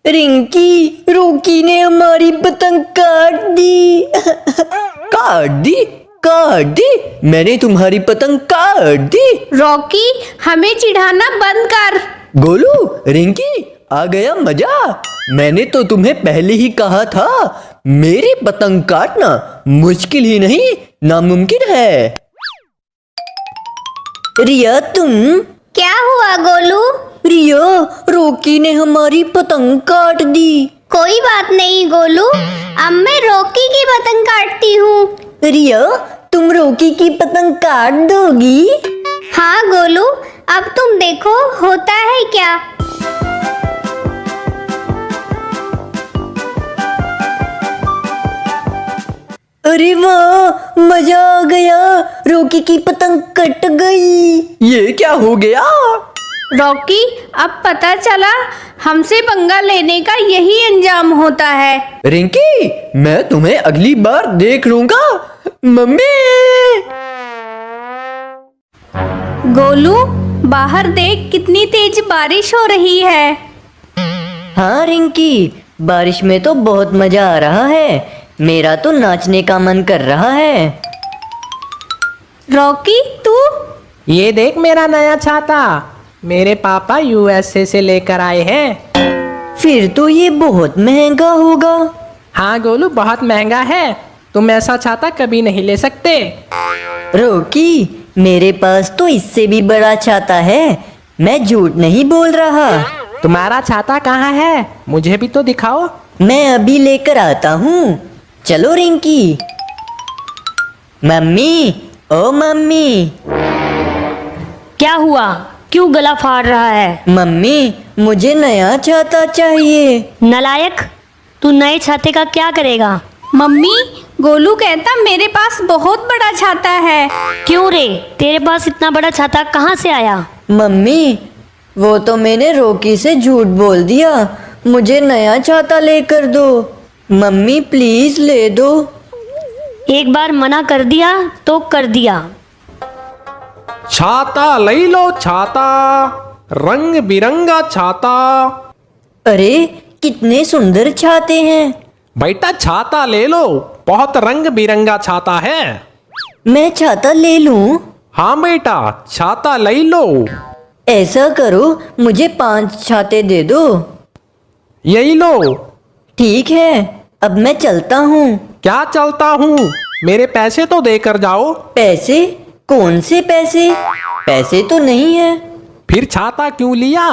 रिंकी, रॉकी ने हमारी पतंग काट दी। काट दी? काट दी? मैंने तुम्हारी पतंग काट दी। रॉकी, हमें चिढ़ाना बंद कर। गोलू, रिंकी, आ गया मजा। मैंने तो तुम्हें पहले ही कहा था, मेरी पतंग काटना मुश्किल ही नहीं नामुमकिन है। रिया, तुम? क्या हुआ गोलू? रिया, रॉकी ने हमारी पतंग काट दी। कोई बात नहीं गोलू, अब मैं रॉकी की पतंग काटती हूँ। रिया, तुम रॉकी की पतंग काट दोगी? हाँ गोलू, अब तुम देखो होता है क्या। अरे वाह, मजा आ गया, रॉकी की पतंग कट गई। ये क्या हो गया? रॉकी, अब पता चला हमसे पंगा लेने का यही अंजाम होता है। रिंकी, मैं तुम्हें अगली बार देख लूंगा। मम्मी! गोलू, बाहर देख कितनी तेज बारिश हो रही है। हाँ रिंकी, बारिश में तो बहुत मजा आ रहा है। मेरा तो नाचने का मन कर रहा है। रॉकी, तू? ये देख मेरा नया छाता, मेरे पापा यूएसए से लेकर आए हैं। फिर तो ये बहुत महंगा होगा। हाँ गोलू, बहुत महंगा है, तुम ऐसा छाता कभी नहीं ले सकते। रॉकी, मेरे पास तो इससे भी बड़ा छाता है, मैं झूठ नहीं बोल रहा। तुम्हारा छाता कहाँ है, मुझे भी तो दिखाओ। मैं अभी लेकर आता हूँ, चलो रिंकी। मम्मी, ओ मम्मी। क्या हुआ, क्यों गला फाड़ रहा है? मम्मी, मुझे नया छाता चाहिए। नालायक, तू नए छाते का क्या करेगा? मम्मी, गोलू कहता मेरे पास बहुत बड़ा छाता है। क्यों रे, तेरे पास इतना बड़ा छाता कहाँ से आया? मम्मी, वो तो मैंने रॉकी से झूठ बोल दिया। मुझे नया छाता लेकर दो। मम्मी प्लीज ले दो। एक बार मना कर दिया तो कर दिया। छाता ले लो छाता, रंग बिरंगा छाता। अरे कितने सुंदर छाते हैं। बेटा छाता ले लो, बहुत रंग बिरंगा छाता है। मैं छाता ले लूं? हाँ बेटा, छाता ले लो। ऐसा करो, मुझे 5 छाते दे दो। यही लो। ठीक है, अब मैं चलता हूँ। क्या चलता हूँ, मेरे पैसे तो देकर जाओ। पैसे? कौन से पैसे? पैसे तो नहीं है। फिर छाता क्यों लिया?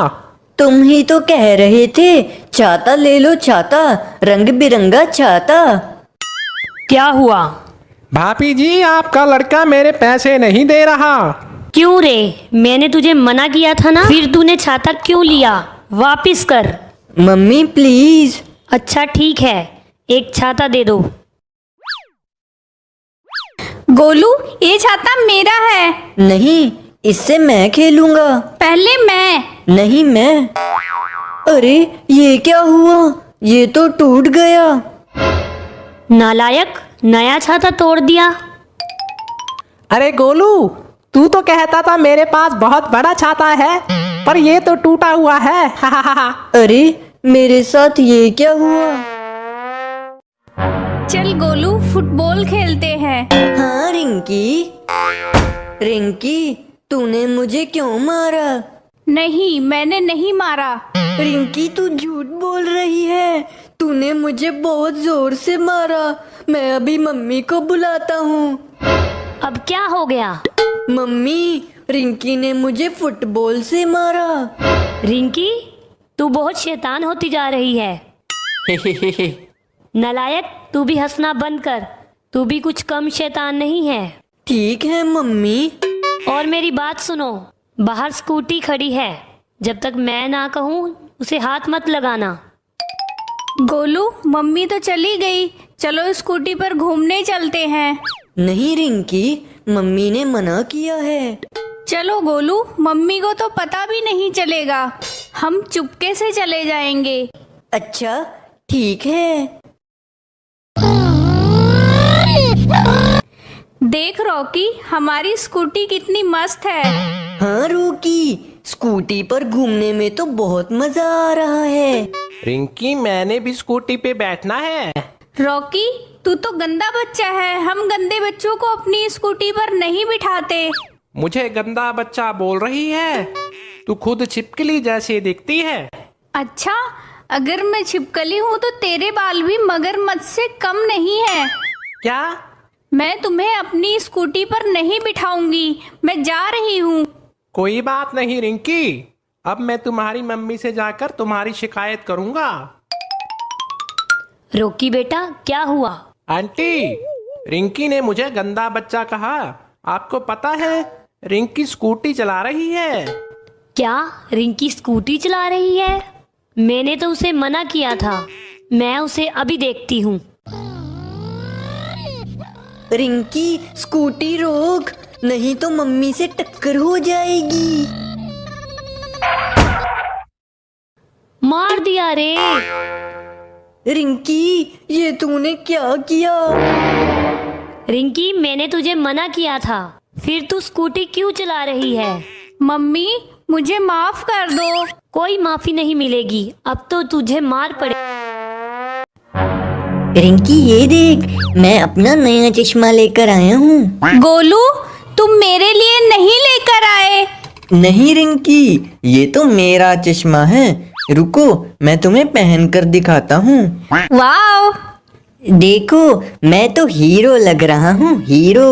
तुम ही तो कह रहे थे छाता ले लो, छाता, रंग बिरंगा छाता। क्या हुआ? भाभी जी, आपका लड़का मेरे पैसे नहीं दे रहा। क्यों रे, मैंने तुझे मना किया था ना, फिर तूने छाता क्यों लिया? वापिस कर। Mummy please. अच्छा ठीक है, एक छाता दे दो। गोलू, ये छाता मेरा है। नहीं, इससे मैं खेलूंगा। पहले मैं। नहीं मैं। अरे ये क्या हुआ, ये तो टूट गया। नालायक, नया छाता तोड़ दिया। अरे गोलू, तू तो कहता था मेरे पास बहुत बड़ा छाता है, पर ये तो टूटा हुआ है। अरे मेरे साथ ये क्या हुआ? चल गोलू, फुटबॉल खेलते हैं। हाँ रिंकी। रिंकी, तूने मुझे क्यों मारा? नहीं, मैंने नहीं मारा। रिंकी, तू झूठ बोल रही है। तूने मुझे बहुत जोर से मारा। मैं अभी मम्मी को बुलाता हूँ। अब क्या हो गया? मम्मी, रिंकी ने मुझे फुटबॉल से मारा। रिंकी, तू बहुत शैतान होती जा रही है। नालायक, तू भी हंसना बंद कर, तू भी कुछ कम शैतान नहीं है। ठीक है मम्मी। और मेरी बात सुनो, बाहर स्कूटी खड़ी है, जब तक मैं ना कहूँ उसे हाथ मत लगाना। गोलू, मम्मी तो चली गई, चलो स्कूटी पर घूमने चलते हैं। नहीं रिंकी, मम्मी ने मना किया है। चलो गोलू, मम्मी को तो पता भी नहीं चलेगा, हम चुपके से चले जाएंगे। अच्छा ठीक है। देख रॉकी, हमारी स्कूटी कितनी मस्त है। हाँ रॉकी, स्कूटी पर घूमने में तो बहुत मजा आ रहा है। रिंकी, मैंने भी स्कूटी पे बैठना है। रॉकी, तू तो गंदा बच्चा है, हम गंदे बच्चों को अपनी स्कूटी पर नहीं बिठाते। मुझे गंदा बच्चा बोल रही है? तू खुद छिपकली जैसी दिखती है। अच्छा, अगर मैं छिपकली हूँ तो तेरे बाल भी मगरमच्छ से कम नहीं है। क्या? मैं तुम्हें अपनी स्कूटी पर नहीं बिठाऊंगी, मैं जा रही हूँ। कोई बात नहीं रिंकी, अब मैं तुम्हारी मम्मी से जाकर तुम्हारी शिकायत करूंगा। रॉकी बेटा, क्या हुआ? आंटी, रिंकी ने मुझे गंदा बच्चा कहा। आपको पता है, रिंकी स्कूटी चला रही है। क्या रिंकी स्कूटी चला रही है? मैंने तो उसे मना किया था। मैं उसे अभी देखती हूँ। रिंकी स्कूटी रोक, नहीं तो मम्मी से टक्कर हो जाएगी। मार दिया रे। रिंकी, ये तूने क्या किया? रिंकी, मैंने तुझे मना किया था, फिर तू स्कूटी क्यों चला रही है? मम्मी मुझे माफ कर दो। कोई माफी नहीं मिलेगी, अब तो तुझे मार पड़े। रिंकी ये देख, मैं अपना नया चश्मा लेकर आया हूँ। गोलू, तुम मेरे लिए नहीं लेकर आए। नहीं रिंकी, ये तो मेरा चश्मा है। रुको, मैं तुम्हें पहन कर दिखाता हूँ। वाओ। देखो, मैं तो हीरो लग रहा हूँ, हीरो।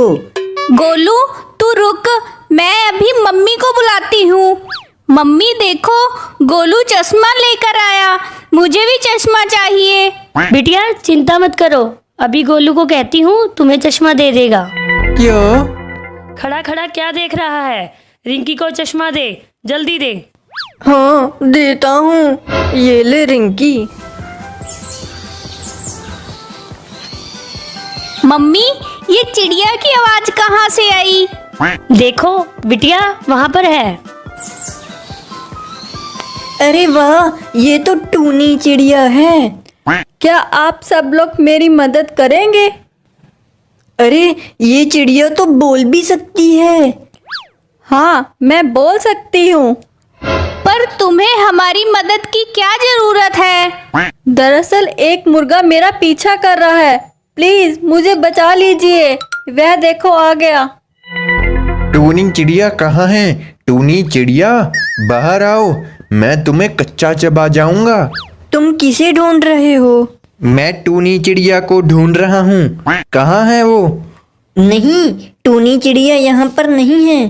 गोलू तू रुक, मैं अभी मम्मी को बुलाती हूँ। मम्मी देखो, गोलू चश्मा लेकर आया। मुझे भी चश्मा चाहिए। बिटिया चिंता मत करो, अभी गोलू को कहती हूँ तुम्हें चश्मा दे देगा। क्यों? खड़ा खड़ा क्या देख रहा है? रिंकी को चश्मा दे, जल्दी दे। हाँ देता हूँ, ये ले रिंकी। मम्मी, ये चिड़िया की आवाज कहाँ से आई? देखो बिटिया, वहाँ पर है। अरे वाह, ये तो टूनी चिड़िया है। क्या आप सब लोग मेरी मदद करेंगे? अरे, ये चिड़िया तो बोल भी सकती है। हाँ, मैं बोल सकती हूँ। पर तुम्हें हमारी मदद की क्या जरूरत है? दरअसल एक मुर्गा मेरा पीछा कर रहा है, प्लीज मुझे बचा लीजिए। वह देखो आ गया। टूनी चिड़िया कहाँ है? टूनी चिड़िया, बाहर आओ, मैं तुम्हें कच्चा चबा जाऊंगा। तुम किसे ढूंढ रहे हो? मैं टूनी चिड़िया को ढूंढ रहा हूँ। कहाँ है वो? नहीं, टूनी चिड़िया यहाँ पर नहीं है।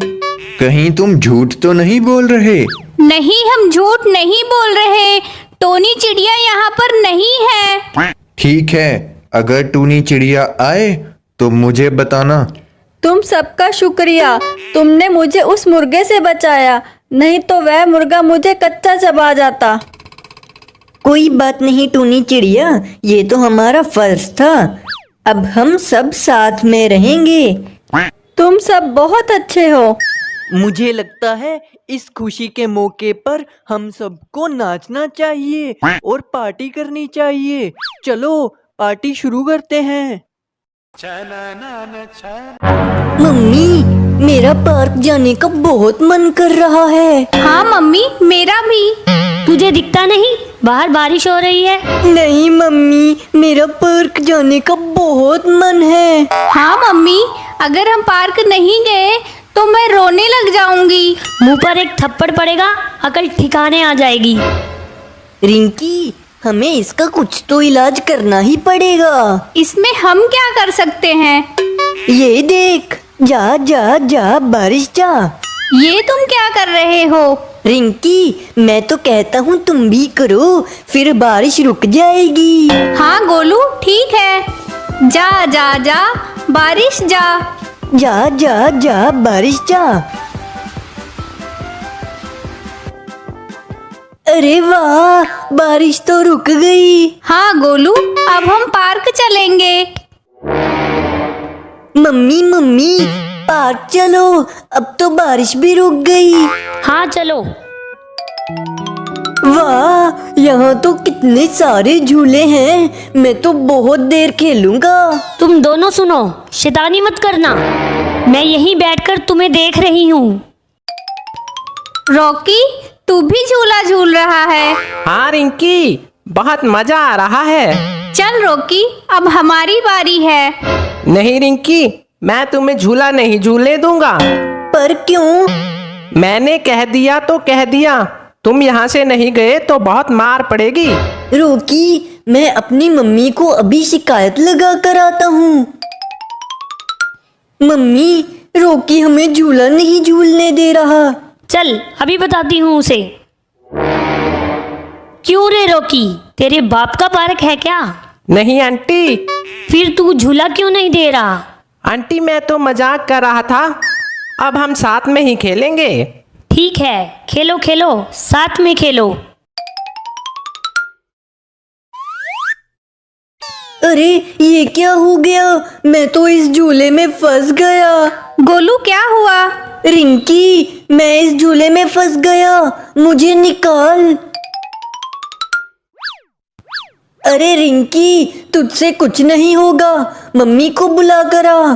कहीं तुम झूठ तो नहीं बोल रहे? नहीं, हम झूठ नहीं बोल रहे। टोनी चिड़िया यहाँ पर नहीं है। ठीक है, अगर टूनी चिड़िया आए तो मुझे बताना। तुम सबका शुक्रिया, तुमने मुझे उस मुर्गे से बचाया, नहीं तो वह मुर्गा मुझे कच्चा चबा जाता। कोई बात नहीं टूनी चिड़िया, ये तो हमारा फर्ज था। अब हम सब साथ में रहेंगे। तुम सब बहुत अच्छे हो। मुझे लगता है इस खुशी के मौके पर हम सबको नाचना चाहिए और पार्टी करनी चाहिए। चलो पार्टी शुरू करते हैं। मम्मी, मेरा पार्क जाने का बहुत मन कर रहा है। हाँ मम्मी, मेरा भी। तुझे दिखता नहीं? बाहर बारिश हो रही है। नहीं मम्मी, मेरा पार्क जाने का बहुत मन है। हाँ मम्मी, अगर हम पार्क नहीं गए तो मैं रोने लग जाऊंगी। मुंह पर एक थप्पड़ पड़ेगा, अकल ठिकाने आ जाएगी। रिंकी, हमें इसका कुछ तो इलाज करना ही पड़ेगा। इसमें हम क्या कर सकते हैं? ये देख, जा जा जा बारिश जा। ये तुम क्या कर रहे हो? रिंकी, मैं तो कहता हूँ तुम भी करो, फिर बारिश रुक जाएगी। हाँ गोलू, ठीक है। जा जा जा बारिश जा। जा जा जा बारिश जा। अरे वाह, बारिश तो रुक गई। हाँ गोलू, अब हम पार्क चलेंगे। मम्मी मम्मी, पार्क चलो, अब तो बारिश भी रुक गई। हाँ चलो। वाह, यहाँ तो कितने सारे झूले हैं। मैं तो बहुत देर खेलूंगा। तुम दोनों सुनो, शैतानी मत करना। मैं यहीं बैठकर तुम्हें देख रही हूँ। रॉकी, तू भी झूला झूल रहा है? हाँ रिंकी, बहुत मजा आ रहा है। चल रॉकी, अब हमारी बारी है। नहीं रिंकी, मैं तुम्हें झूला नहीं झूलने दूंगा। पर क्यों? मैंने कह दिया तो कह दिया। तुम यहाँ से नहीं गए तो बहुत मार पड़ेगी। रोकी, मैं अपनी मम्मी को अभी शिकायत लगा कर आता हूँ। मम्मी, रोकी हमें झूला नहीं झूलने दे रहा। चल अभी बताती हूँ उसे। क्यों रे रॉकी, तेरे बाप का पार्क है क्या? नहीं आंटी। फिर तू झूला क्यों नहीं दे रहा? आंटी मैं तो मजाक कर रहा था, अब हम साथ में ही खेलेंगे। ठीक है, खेलो खेलो, साथ में खेलो। अरे ये क्या हो गया, मैं तो इस झूले में फंस गया। गोलू क्या हुआ? रिंकी, मैं इस झूले में फंस गया, मुझे निकाल। अरे रिंकी, तुझसे कुछ नहीं होगा, मम्मी को बुला कर आ।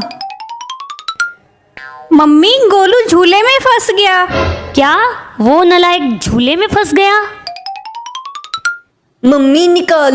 मम्मी, गोलू झूले में फंस गया। क्या वो नालायक झूले में फंस गया? मम्मी निकाल।